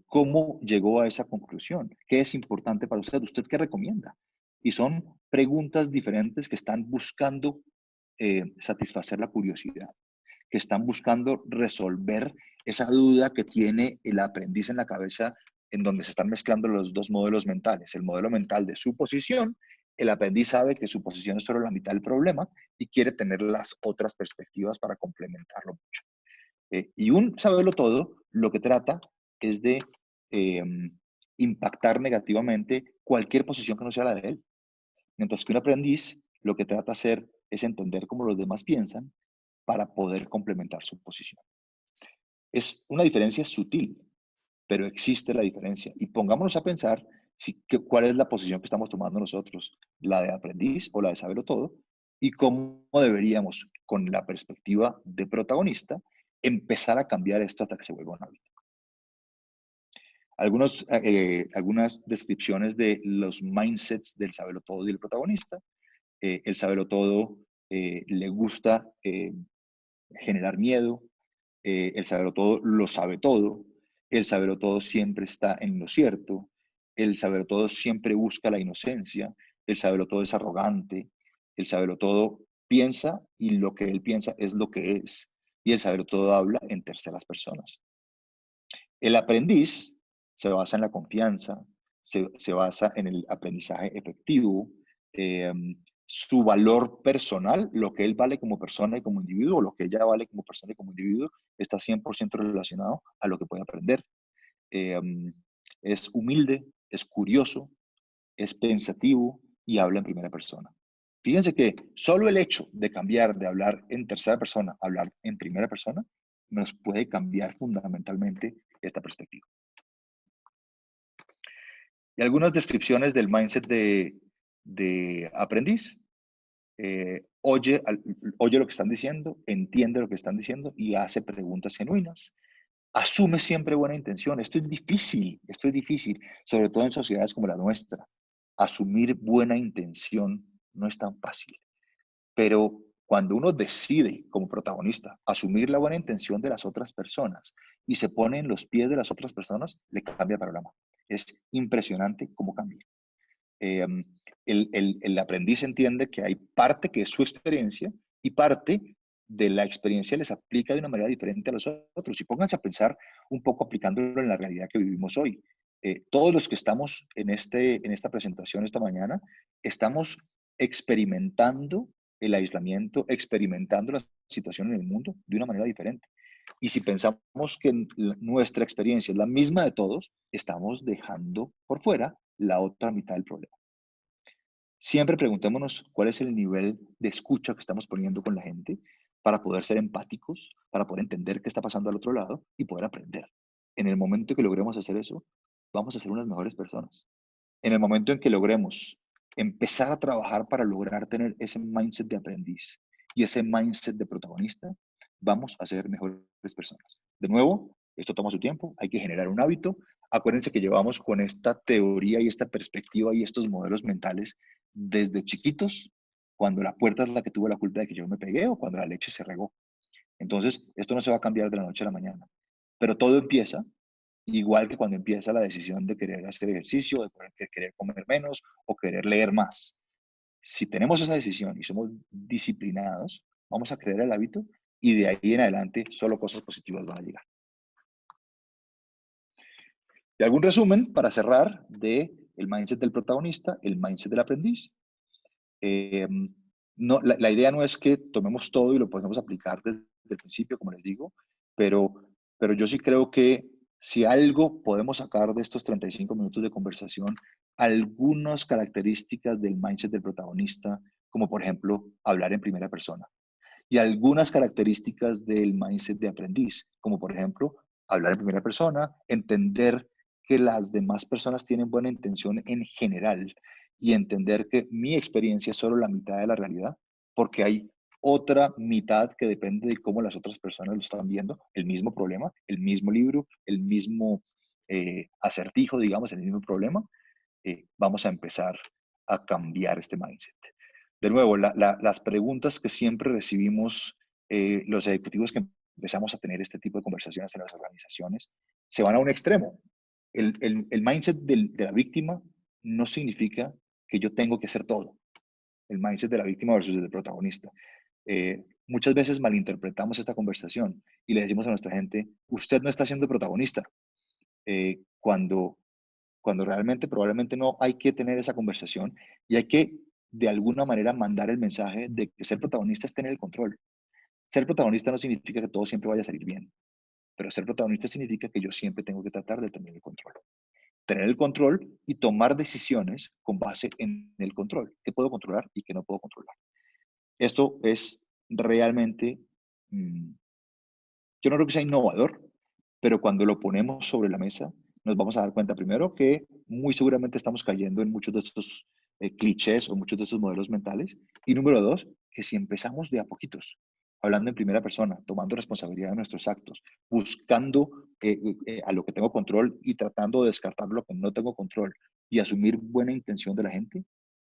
¿Cómo llegó a esa conclusión? ¿Qué es importante para usted? ¿Usted qué recomienda? Y son preguntas diferentes que están buscando satisfacer la curiosidad, que están buscando resolver esa duda que tiene el aprendiz en la cabeza, en donde se están mezclando los dos modelos mentales. El modelo mental de su posición, el aprendiz sabe que su posición es solo la mitad del problema y quiere tener las otras perspectivas para complementarlo mucho. Y un saberlo todo, lo que trata es de eh, impactar negativamente cualquier posición que no sea la de él. Mientras que un aprendiz lo que trata de hacer es entender cómo los demás piensan para poder complementar su posición. Es una diferencia sutil, pero existe la diferencia. Y pongámonos a pensar cuál es la posición que estamos tomando nosotros, la de aprendiz o la de saberlo todo, y cómo deberíamos, con la perspectiva de protagonista, empezar a cambiar esto hasta que se vuelva un hábito. Algunas descripciones de los mindsets del saberlo todo y el protagonista. El saberlo todo le gusta generar miedo, el saberlo todo lo sabe todo, el saberlo todo siempre está en lo cierto, el saberlo todo siempre busca la inocencia, el saberlo todo es arrogante, el saberlo todo piensa y lo que él piensa es lo que es, y el saberlo todo habla en terceras personas. El aprendiz se basa en la confianza, se basa en el aprendizaje efectivo, eh, su valor personal, lo que él vale como persona y como individuo, lo que ella vale como persona y como individuo, está 100% relacionado a lo que puede aprender. Eh, es humilde, es curioso, es pensativo y habla en primera persona. Fíjense que solo el hecho de cambiar de hablar en tercera persona a hablar en primera persona nos puede cambiar fundamentalmente esta perspectiva. Y algunas descripciones del mindset de aprendiz. Oye lo que están diciendo, entiende lo que están diciendo y hace preguntas genuinas. Asume siempre buena intención. Esto es difícil, sobre todo en sociedades como la nuestra. Asumir buena intención no es tan fácil. Pero cuando uno decide como protagonista asumir la buena intención de las otras personas y se pone en los pies de las otras personas, le cambia el panorama. Es impresionante cómo cambia. Eh, el aprendiz entiende que hay parte que es su experiencia y parte de la experiencia les aplica de una manera diferente a los otros. Y pónganse a pensar un poco aplicándolo en la realidad que vivimos hoy. Todos los que estamos en esta presentación esta mañana, estamos experimentando el aislamiento, experimentando la situación en el mundo de una manera diferente. Y si pensamos que nuestra experiencia es la misma de todos, estamos dejando por fuera la otra mitad del problema. Siempre preguntémonos cuál es el nivel de escucha que estamos poniendo con la gente para poder ser empáticos, para poder entender qué está pasando al otro lado y poder aprender. En el momento que logremos hacer eso, vamos a ser unas mejores personas. En el momento en que logremos empezar a trabajar para lograr tener ese mindset de aprendiz y ese mindset de protagonista, vamos a ser mejores personas. De nuevo, esto toma su tiempo, hay que generar un hábito. Acuérdense que llevamos con esta teoría y esta perspectiva y estos modelos mentales desde chiquitos, cuando la puerta es la que tuvo la culpa de que yo me pegué o cuando la leche se regó. Entonces, esto no se va a cambiar de la noche a la mañana, pero todo empieza igual que cuando empieza la decisión de querer hacer ejercicio, de querer comer menos o querer leer más. Si tenemos esa decisión y somos disciplinados, vamos a crear el hábito y de ahí en adelante solo cosas positivas van a llegar. Y algún resumen para cerrar de el mindset del protagonista, el mindset del aprendiz. Eh, no, la idea no es que tomemos todo y lo podemos aplicar desde el principio, como les digo, pero, pero yo sí creo que si algo podemos sacar de estos 35 minutos de conversación, algunas características del mindset del protagonista, como por ejemplo hablar en primera persona, y algunas características del mindset de aprendiz, como por ejemplo hablar en primera persona, entender que las demás personas tienen buena intención en general y entender que mi experiencia es solo la mitad de la realidad, porque hay otra mitad que depende de cómo las otras personas lo están viendo, el mismo problema, el mismo libro, el mismo acertijo, digamos, el mismo problema. Vamos a empezar a cambiar este mindset. De nuevo, las preguntas que siempre recibimos los ejecutivos que empezamos a tener este tipo de conversaciones en las organizaciones se van a un extremo. El mindset de la víctima no significa que yo tengo que hacer todo. El mindset de la víctima versus el del protagonista. Muchas veces malinterpretamos esta conversación y le decimos a nuestra gente, usted no está siendo protagonista, cuando realmente probablemente no hay que tener esa conversación y hay que de alguna manera mandar el mensaje de que ser protagonista es tener el control. Ser protagonista no significa que todo siempre vaya a salir bien, pero ser protagonista significa que yo siempre tengo que tratar de tener el control. Tener el control y tomar decisiones con base en el control. ¿Qué puedo controlar y qué no puedo controlar? Esto es realmente, yo no creo que sea innovador, pero cuando lo ponemos sobre la mesa, nos vamos a dar cuenta primero que muy seguramente estamos cayendo en muchos de estos clichés o muchos de estos modelos mentales. Y número dos, que si empezamos de a poquitos, hablando en primera persona, tomando responsabilidad de nuestros actos, buscando a lo que tengo control y tratando de descartar lo que no tengo control y asumir buena intención de la gente,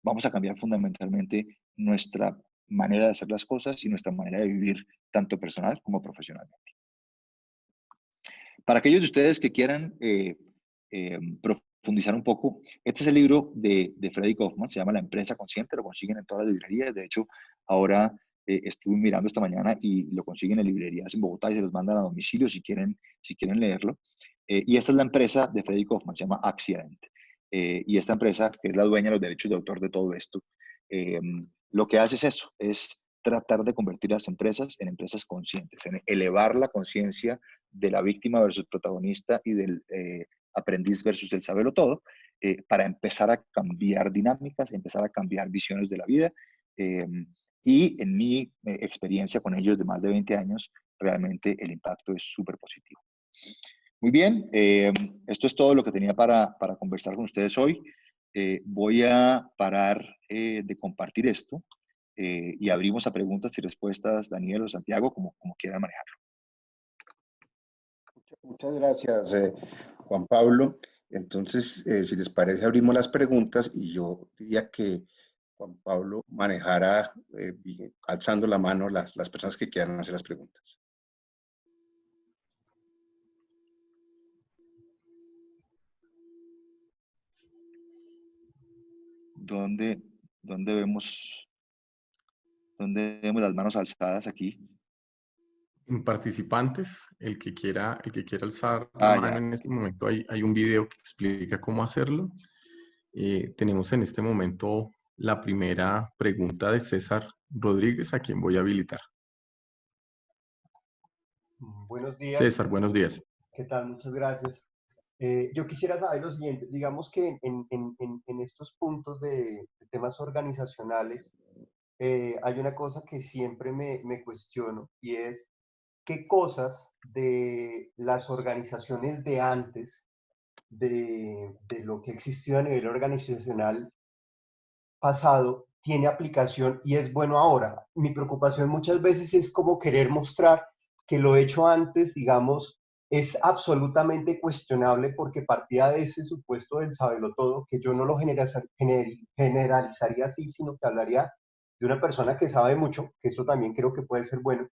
vamos a cambiar fundamentalmente nuestra manera de hacer las cosas y nuestra manera de vivir, tanto personal como profesionalmente. Para aquellos de ustedes que quieran profundizar un poco, este es el libro de Freddy Kaufman, se llama La empresa consciente, lo consiguen en todas las librerías. De hecho, ahora estuve mirando esta mañana y lo consiguen en librerías en Bogotá y se los mandan a domicilio si quieren leerlo. Y esta es la empresa de Freddy Kaufman, se llama Accident. Y esta empresa, que es la dueña de los derechos de autor de todo esto, eh, lo que hace es eso, es tratar de convertir las empresas en empresas conscientes, en elevar la conciencia de la víctima versus protagonista y del aprendiz versus el saberlo todo, para empezar a cambiar dinámicas, empezar a cambiar visiones de la vida. Y en mi experiencia con ellos de más de 20 años, realmente el impacto es súper positivo. Muy bien, esto es todo lo que tenía para conversar con ustedes hoy. Voy a parar de compartir esto y abrimos a preguntas y respuestas, Daniel o Santiago, como quieran manejarlo. Muchas gracias, Juan Pablo. Entonces, si les parece, abrimos las preguntas y yo diría que Juan Pablo manejara, alzando la mano, las personas que quieran hacer las preguntas. ¿Dónde, dónde vemos, dónde vemos las manos alzadas aquí? En participantes, el que quiera alzar la mano Ya. en este momento, hay un video que explica cómo hacerlo. Tenemos en este momento la primera pregunta de César Rodríguez, a quien voy a habilitar. Buenos días. César, buenos días. ¿Qué tal? Muchas gracias. Yo quisiera saber lo siguiente, digamos que en estos puntos de temas organizacionales hay una cosa que siempre me cuestiono y es qué cosas de las organizaciones de antes, de lo que existió a nivel organizacional, pasado tiene aplicación y es bueno ahora. Mi preocupación muchas veces es como querer mostrar que lo hecho antes, digamos, es absolutamente cuestionable porque partía de ese supuesto del sabelo todo, que yo no lo generalizaría así, sino que hablaría de una persona que sabe mucho, que eso también creo que puede ser bueno,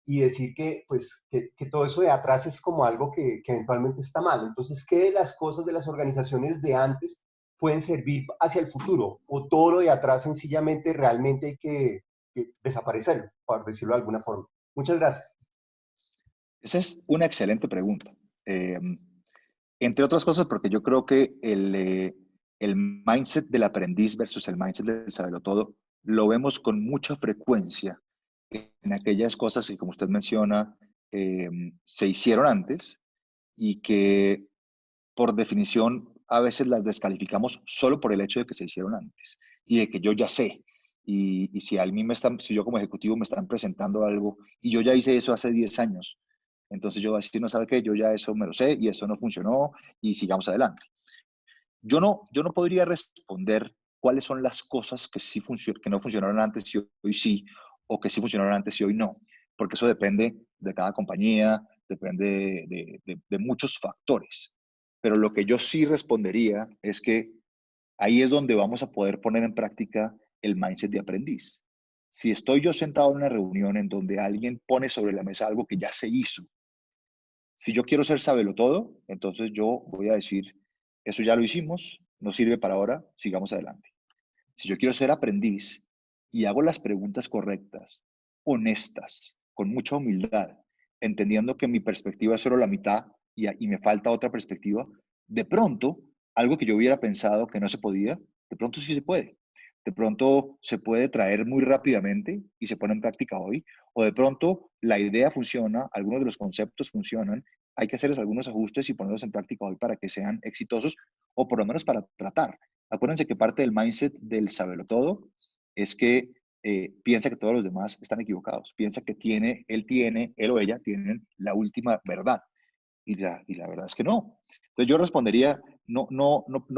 y decir que, pues, que todo eso de atrás es como algo que eventualmente está mal. Entonces, ¿qué de las cosas de las organizaciones de antes pueden servir hacia el futuro? ¿O todo lo de atrás sencillamente realmente hay que desaparecerlo, por decirlo de alguna forma? Muchas gracias. Esa es una excelente pregunta. Eh, Entre otras cosas, porque yo creo que el mindset del aprendiz versus el mindset del sabelotodo lo vemos con mucha frecuencia en aquellas cosas que, como usted menciona, se hicieron antes y que por definición a veces las descalificamos solo por el hecho de que se hicieron antes y de que yo ya sé. Y si a mí si yo como ejecutivo me están presentando algo y yo ya hice eso hace 10 años, entonces yo voy a decir, no sabe qué, yo ya eso me lo sé y eso no funcionó y sigamos adelante. Yo no podría responder cuáles son las cosas que, que no funcionaron antes y hoy sí, o que sí funcionaron antes y hoy no, porque eso depende de cada compañía, depende de muchos factores. Pero lo que yo sí respondería es que ahí es donde vamos a poder poner en práctica el mindset de aprendiz. Si estoy yo sentado en una reunión en donde alguien pone sobre la mesa algo que ya se hizo, si yo quiero ser todo, entonces yo voy a decir, eso ya lo hicimos, no sirve para ahora, sigamos adelante. Si yo quiero ser aprendiz y hago las preguntas correctas, honestas, con mucha humildad, entendiendo que mi perspectiva es solo la mitad y me falta otra perspectiva, de pronto, algo que yo hubiera pensado que no se podía, de pronto sí se puede. De pronto se puede traer muy rápidamente y se pone en práctica hoy, o de pronto la idea funciona, algunos de los conceptos funcionan, hay que hacerles algunos ajustes y ponerlos en práctica hoy para que sean exitosos o por lo menos para tratar. Acuérdense que parte del mindset del sabelotodo es que piensa que todos los demás están equivocados, piensa que él o ella tienen la última verdad y la verdad es que no. Entonces yo respondería, no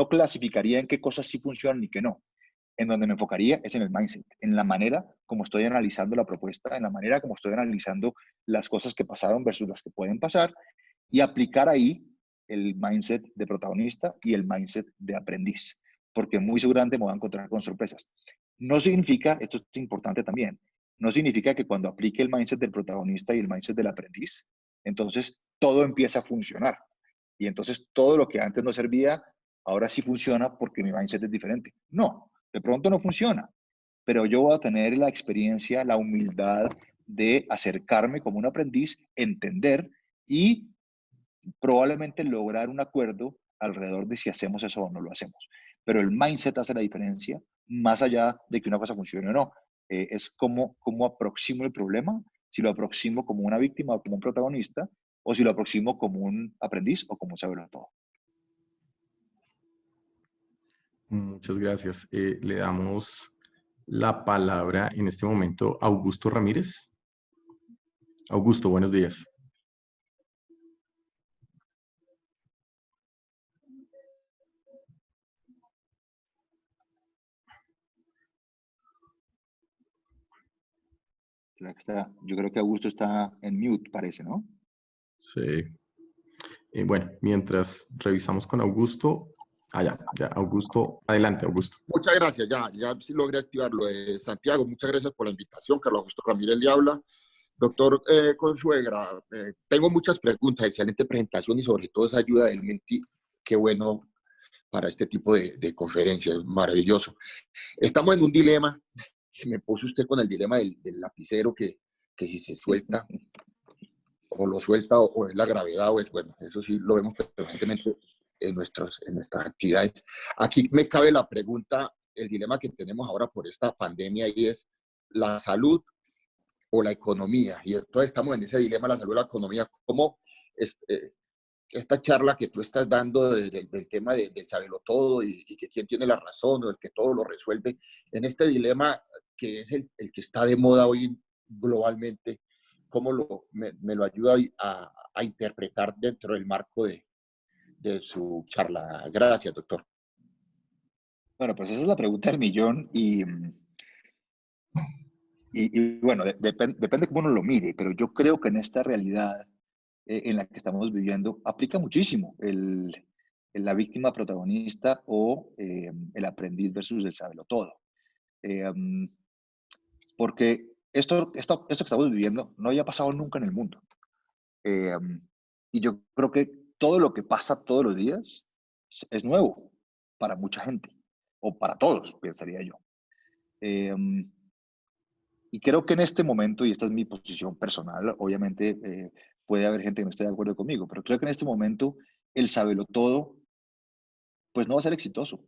clasificaría en qué cosas sí funcionan y qué no. En donde me enfocaría es en el mindset, en la manera como estoy analizando la propuesta, en la manera como estoy analizando las cosas que pasaron versus las que pueden pasar y aplicar ahí el mindset de protagonista y el mindset de aprendiz, porque muy seguramente me voy a encontrar con sorpresas. No significa, esto es importante también, no significa que cuando aplique el mindset del protagonista y el mindset del aprendiz, entonces todo empieza a funcionar. Y entonces todo lo que antes no servía, ahora sí funciona porque mi mindset es diferente. No, de pronto no funciona, pero yo voy a tener la experiencia, la humildad de acercarme como un aprendiz, entender y probablemente lograr un acuerdo alrededor de si hacemos eso o no lo hacemos. Pero el mindset hace la diferencia, más allá de que una cosa funcione o no. Es cómo aproximo el problema, si lo aproximo como una víctima o como un protagonista, o si lo aproximo como un aprendiz o como un saberlo todo. Muchas gracias. Le damos la palabra en este momento a Augusto Ramírez. Augusto, buenos días. Yo creo que Augusto está en mute, parece, ¿no? Sí. Bueno, mientras revisamos con Augusto. Ya, Augusto. Adelante, Augusto. Muchas gracias, ya sí logré activarlo. Santiago, muchas gracias por la invitación. Carlos Augusto Ramírez le habla. Doctor Consuegra, tengo muchas preguntas, excelente presentación y sobre todo esa ayuda del Menti. Qué bueno para este tipo de conferencias, maravilloso. Estamos en un dilema, me puso usted con el dilema del lapicero que si se suelta o lo suelta o es la gravedad o es, bueno, eso sí lo vemos permanentemente en nuestras actividades. Aquí me cabe la pregunta, el dilema que tenemos ahora por esta pandemia y es la salud o la economía. Y entonces estamos en ese dilema, la salud o la economía. ¿Cómo esta charla que tú estás dando del tema del saberlo todo y que quién tiene la razón o el que todo lo resuelve, en este dilema que es el que está de moda hoy globalmente, cómo me lo ayuda a interpretar dentro del marco de su charla? Gracias, doctor. Bueno, pues esa es la pregunta del millón y bueno, depende cómo uno lo mire, pero yo creo que en esta realidad en la que estamos viviendo aplica muchísimo la víctima protagonista o el aprendiz versus el sabelotodo. Eh, Porque esto que estamos viviendo no había pasado nunca en el mundo. Eh, y yo creo que todo lo que pasa todos los días es nuevo para mucha gente, o para todos, pensaría yo. Eh, y creo que en este momento, y esta es mi posición personal, obviamente puede haber gente que no esté de acuerdo conmigo, pero creo que en este momento el todo pues no va a ser exitoso.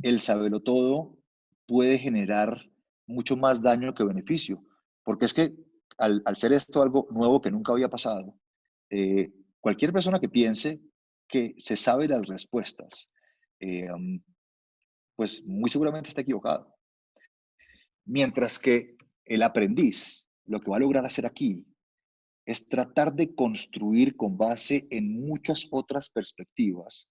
El todo puede generar mucho más daño que beneficio, porque es que al ser esto algo nuevo que nunca había pasado, cualquier persona que piense que se sabe las respuestas, pues muy seguramente está equivocado. Mientras que el aprendiz lo que va a lograr hacer aquí es tratar de construir con base en muchas otras perspectivas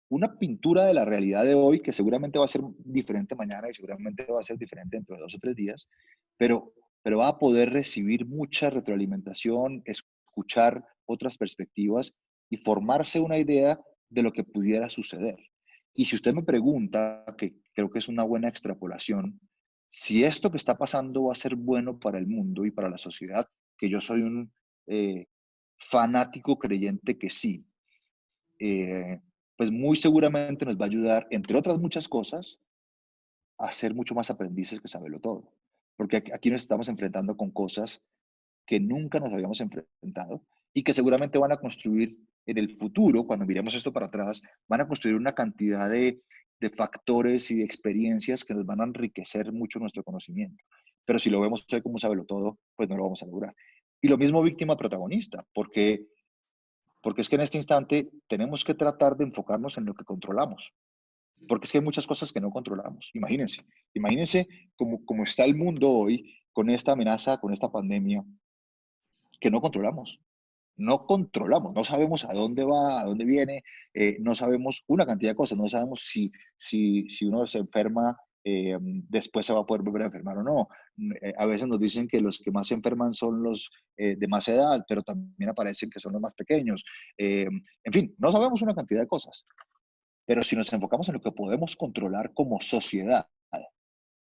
una pintura de la realidad de hoy que seguramente va a ser diferente mañana y seguramente va a ser diferente dentro de 2 o 3 días, pero, pero va a poder recibir mucha retroalimentación, escuchar otras perspectivas y formarse una idea de lo que pudiera suceder. Y si usted me pregunta, que creo que es una buena extrapolación, si esto que está pasando va a ser bueno para el mundo y para la sociedad, que yo soy un eh, fanático creyente que sí, eh, pues muy seguramente nos va a ayudar, entre otras muchas cosas, a ser mucho más aprendices que saberlo todo. Porque aquí nos estamos enfrentando con cosas que nunca nos habíamos enfrentado y que seguramente van a construir en el futuro, cuando miremos esto para atrás, van a construir una cantidad de factores y de experiencias que nos van a enriquecer mucho nuestro conocimiento. Pero si lo vemos hoy como saberlo todo, pues no lo vamos a lograr. Y lo mismo víctima protagonista, porque es que en este instante tenemos que tratar de enfocarnos en lo que controlamos, porque es que hay muchas cosas que no controlamos. Imagínense cómo está el mundo hoy con esta amenaza, con esta pandemia, que no controlamos. No controlamos, no sabemos a dónde va, a dónde viene, no sabemos una cantidad de cosas, no sabemos si uno se enferma, después se va a poder volver a enfermar o no. A veces nos dicen que los que más se enferman son los de más edad, pero también aparecen que son los más pequeños. En fin, no sabemos una cantidad de cosas, pero si nos enfocamos en lo que podemos controlar como sociedad,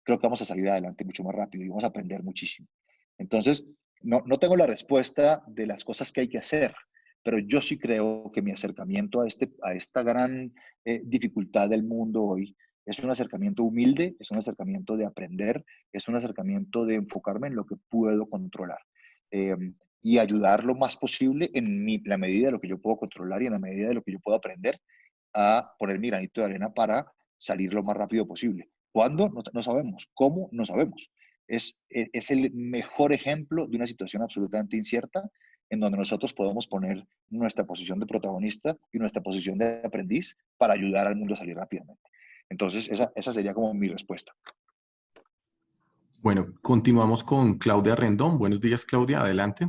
creo que vamos a salir adelante mucho más rápido y vamos a aprender muchísimo. Entonces, no tengo la respuesta de las cosas que hay que hacer, pero yo sí creo que mi acercamiento a esta gran dificultad del mundo hoy es un acercamiento humilde, es un acercamiento de aprender, es un acercamiento de enfocarme en lo que puedo controlar eh, y ayudar lo más posible en la medida de lo que yo puedo controlar y en la medida de lo que yo puedo aprender a poner mi granito de arena para salir lo más rápido posible. ¿Cuándo? No sabemos. ¿Cómo? No sabemos. Es el mejor ejemplo de una situación absolutamente incierta en donde nosotros podemos poner nuestra posición de protagonista y nuestra posición de aprendiz para ayudar al mundo a salir rápidamente. Entonces, esa sería como mi respuesta. Bueno, continuamos con Claudia Rendón. Buenos días, Claudia, adelante.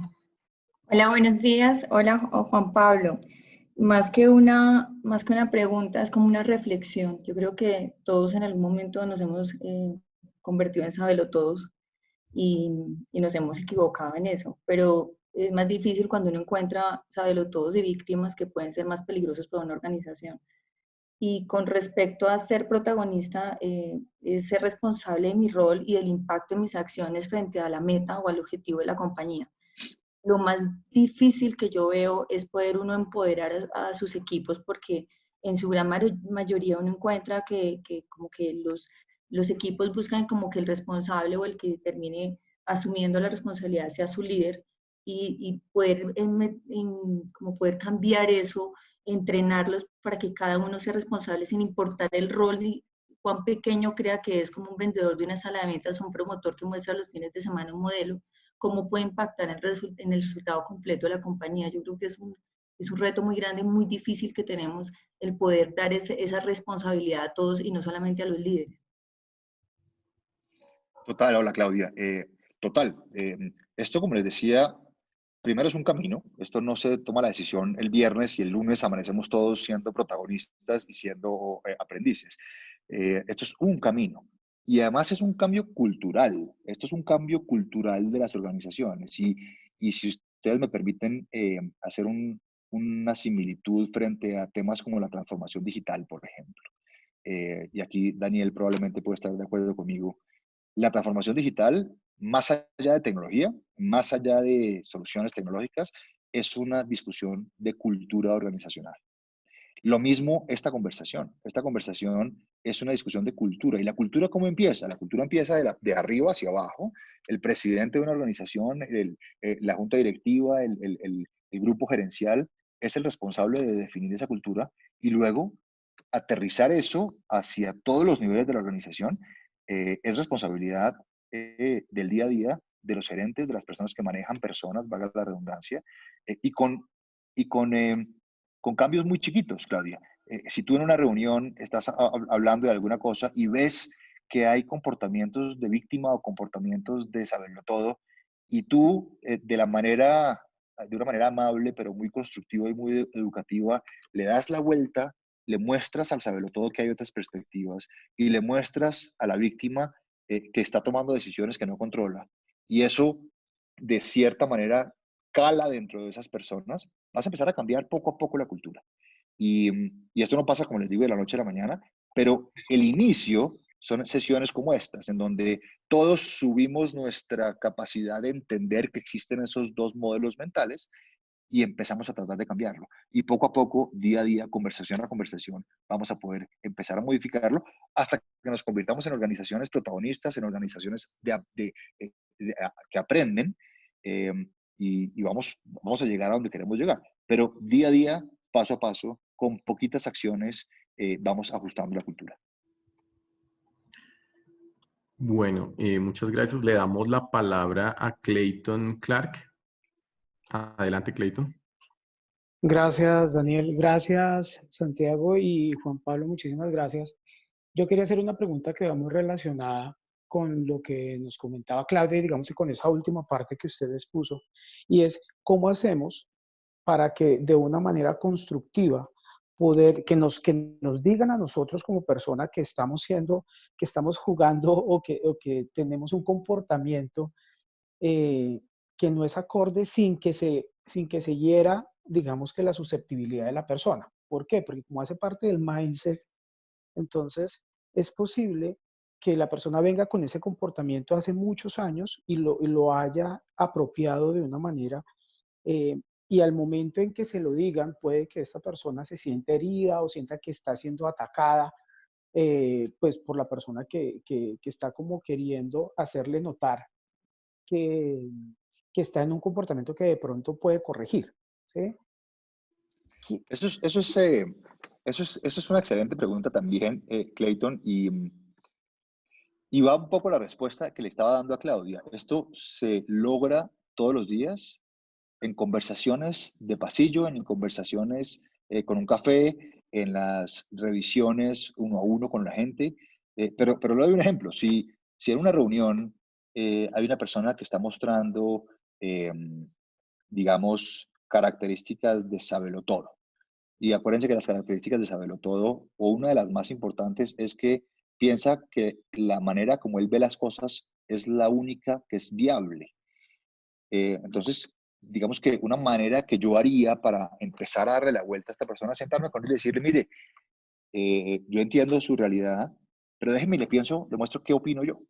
Hola, buenos días. Hola, Juan Pablo. Más que una pregunta, es como una reflexión. Yo creo que todos en algún momento nos hemos convertido en sabelotodos y, y nos hemos equivocado en eso, pero es más difícil cuando uno encuentra sabelotodos y víctimas que pueden ser más peligrosos para una organización. Y con respecto a ser protagonista, es ser responsable de mi rol y del impacto de mis acciones frente a la meta o al objetivo de la compañía. Lo más difícil que yo veo es poder uno empoderar a sus equipos porque en su gran mayoría uno encuentra que como que los equipos buscan como que el responsable o el que termine asumiendo la responsabilidad sea su líder y poder, como poder cambiar eso, entrenarlos para que cada uno sea responsable sin importar el rol y cuán pequeño crea que es, como un vendedor de una sala de ventas, un promotor que muestra los fines de semana un modelo, cómo puede impactar en el resultado completo de la compañía. Yo creo que es un reto muy grande, muy difícil que tenemos el poder dar esa responsabilidad a todos y no solamente a los líderes. Total, hola Claudia. Total, esto como les decía, primero es un camino, esto no se toma la decisión el viernes y el lunes amanecemos todos siendo protagonistas y siendo aprendices. Esto es un camino. Y además es un cambio cultural. Esto es un cambio cultural de las organizaciones. Y si ustedes me permiten hacer una similitud frente a temas como la transformación digital, por ejemplo. Y aquí Daniel probablemente puede estar de acuerdo conmigo. La transformación digital, más allá de tecnología, más allá de soluciones tecnológicas, es una discusión de cultura organizacional. Lo mismo esta conversación. Esta conversación es una discusión de cultura. ¿Y la cultura cómo empieza? La cultura empieza de arriba hacia abajo. El presidente de una organización, la junta directiva, el grupo gerencial es el responsable de definir esa cultura y luego aterrizar eso hacia todos los niveles de la organización es responsabilidad del día a día de los gerentes, de las personas que manejan personas, valga la redundancia, y con cambios muy chiquitos, Claudia. Si tú en una reunión estás hablando de alguna cosa y ves que hay comportamientos de víctima o comportamientos de saberlo todo, y tú de una manera amable, pero muy constructiva y muy educativa, le das la vuelta, le muestras al sabelotodo que hay otras perspectivas y le muestras a la víctima que está tomando decisiones que no controla. Y eso, de cierta manera, cala dentro de esas personas, vas a empezar a cambiar poco a poco la cultura. Y esto no pasa, como les digo, de la noche a la mañana, pero el inicio son sesiones como estas, en donde todos subimos nuestra capacidad de entender que existen esos dos modelos mentales y empezamos a tratar de cambiarlo. Y poco a poco, día a día, conversación a conversación, vamos a poder empezar a modificarlo hasta que nos convirtamos en organizaciones protagonistas, en organizaciones que aprenden eh, y vamos a llegar a donde queremos llegar. Pero día a día, paso a paso, con poquitas acciones, vamos ajustando la cultura. Bueno, muchas gracias. Le damos la palabra a Clayton Clark. Adelante, Clayton. Gracias, Daniel. Gracias, Santiago y Juan Pablo. Muchísimas gracias. Yo quería hacer una pregunta que va muy relacionada con lo que nos comentaba Claudia y digamos que con esa última parte que usted expuso, y es cómo hacemos para que de una manera constructiva que nos digan a nosotros como persona que estamos que estamos jugando o que tenemos un comportamiento eh, que no es acorde sin que se hiera, digamos que la susceptibilidad de la persona. ¿Por qué? Porque como hace parte del mindset, entonces es posible que la persona venga con ese comportamiento hace muchos años y lo haya apropiado de una manera y al momento en que se lo digan, puede que esta persona se sienta herida o sienta que está siendo atacada, pues por la persona que está como queriendo hacerle notar que, que está en un comportamiento que de pronto puede corregir. ¿Sí? Eso es una excelente pregunta también, Clayton, y va un poco la respuesta que le estaba dando a Claudia. Esto se logra todos los días en conversaciones de pasillo, en conversaciones con un café, en las revisiones uno a uno con la gente. Pero le doy un ejemplo. Si en una reunión hay una persona que está mostrando, eh, digamos, características de sabelotodo, y acuérdense que las características de sabelotodo, o una de las más importantes, es que piensa que la manera como él ve las cosas es la única que es viable. Entonces, digamos que una manera que yo haría para empezar a darle la vuelta a esta persona es sentarme con él y decirle, mire, yo entiendo su realidad, pero déjeme, le pienso, le muestro qué opino yo.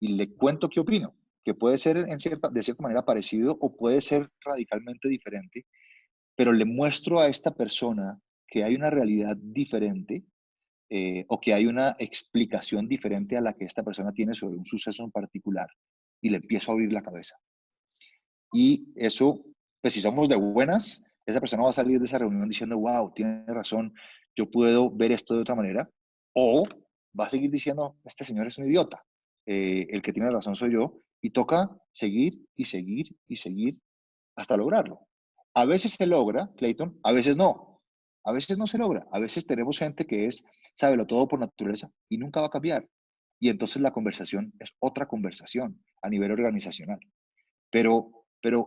Y le cuento qué opino, que puede ser de cierta manera parecido o puede ser radicalmente diferente, pero le muestro a esta persona que hay una realidad diferente o que hay una explicación diferente a la que esta persona tiene sobre un suceso en particular y le empiezo a abrir la cabeza. Y eso, pues si somos de buenas, esa persona va a salir de esa reunión diciendo, wow, tiene razón, yo puedo ver esto de otra manera, o va a seguir diciendo, este señor es un idiota, el que tiene razón soy yo, y toca seguir y seguir y seguir hasta lograrlo. A veces se logra, Clayton, a veces no. A veces no se logra. A veces tenemos gente que sábelo todo por naturaleza y nunca va a cambiar. Y entonces la conversación es otra conversación a nivel organizacional. Pero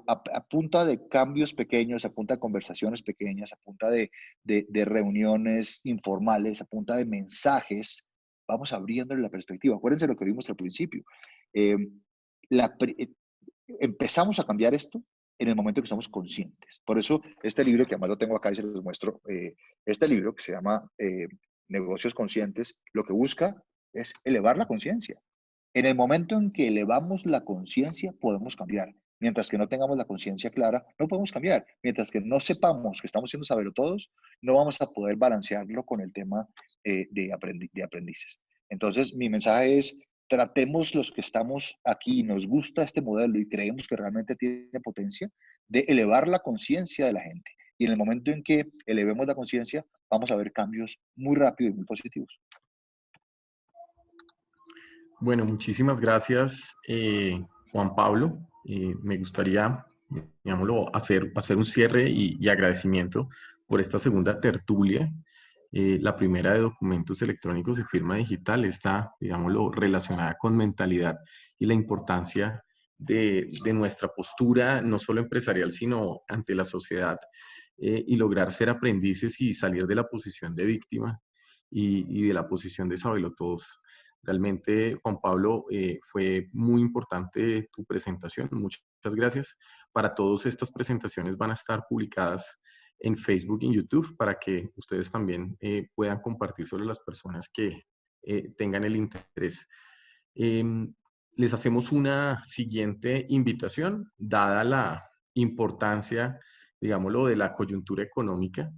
a punta de cambios pequeños, a punta de conversaciones pequeñas, a punta de reuniones informales, a punta de mensajes vamos abriéndole la perspectiva. Acuérdense lo que vimos al principio. Empezamos a cambiar esto en el momento que somos conscientes. Por eso, este libro, que además lo tengo acá y se los muestro, este libro que se llama Negocios Conscientes, lo que busca es elevar la conciencia. En el momento en que elevamos la conciencia, podemos cambiar. Mientras que no tengamos la conciencia clara, no podemos cambiar. Mientras que no sepamos que estamos siendo sabelotodos, no vamos a poder balancearlo con el tema de aprendices. Entonces, mi mensaje es, tratemos los que estamos aquí y nos gusta este modelo y creemos que realmente tiene potencia, de elevar la conciencia de la gente. Y en el momento en que elevemos la conciencia, vamos a ver cambios muy rápidos y muy positivos. Bueno, muchísimas gracias, Juan Pablo. Me gustaría, digámoslo, hacer un cierre y agradecimiento por esta segunda tertulia. La primera de documentos electrónicos de firma digital está, digámoslo, relacionada con mentalidad y la importancia de nuestra postura, no solo empresarial, sino ante la sociedad, y lograr ser aprendices y salir de la posición de víctima y de la posición de sabelotodos. Realmente, Juan Pablo, fue muy importante tu presentación. Muchas gracias. Para todos, estas presentaciones van a estar publicadas en Facebook y en YouTube para que ustedes también puedan compartir sobre las personas que tengan el interés. Les hacemos una siguiente invitación, dada la importancia, digámoslo, de la coyuntura económica.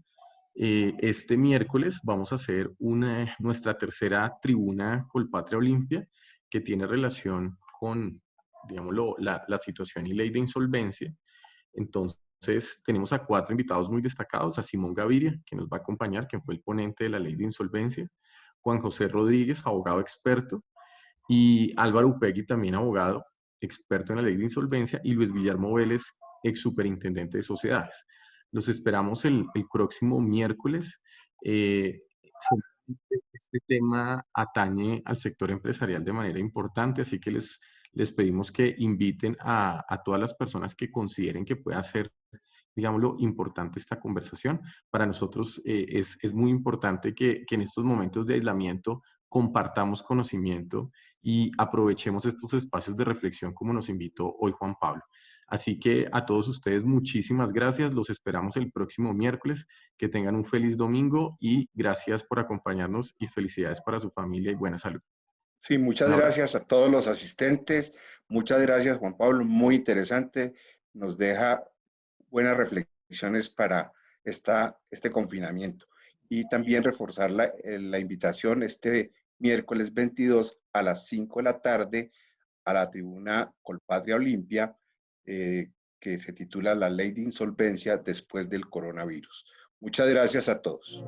Este miércoles vamos a hacer nuestra tercera tribuna Colpatria Olimpia, que tiene relación con, digámoslo, la situación y ley de insolvencia. Entonces, tenemos a 4 invitados muy destacados: a Simón Gaviria, que nos va a acompañar, quien fue el ponente de la ley de insolvencia; Juan José Rodríguez, abogado experto; y Álvaro Upegui, también abogado experto en la ley de insolvencia; y Luis Guillermo Vélez, ex superintendente de sociedades. Los esperamos el próximo miércoles. Este tema atañe al sector empresarial de manera importante, así que les pedimos que inviten a todas las personas que consideren que pueda ser, digámoslo, importante esta conversación. Para nosotros es muy importante que en estos momentos de aislamiento compartamos conocimiento y aprovechemos estos espacios de reflexión como nos invitó hoy Juan Pablo. Así que a todos ustedes, muchísimas gracias. Los esperamos el próximo miércoles. Que tengan un feliz domingo y gracias por acompañarnos y felicidades para su familia y buena salud. Sí, muchas gracias a todos los asistentes. Muchas gracias, Juan Pablo. Muy interesante. Nos deja buenas reflexiones para este confinamiento. Y también reforzar la invitación este miércoles 22 a las 5 de la tarde a la tribuna Colpatria Olimpia, que se titula La Ley de Insolvencia después del coronavirus. Muchas gracias a todos.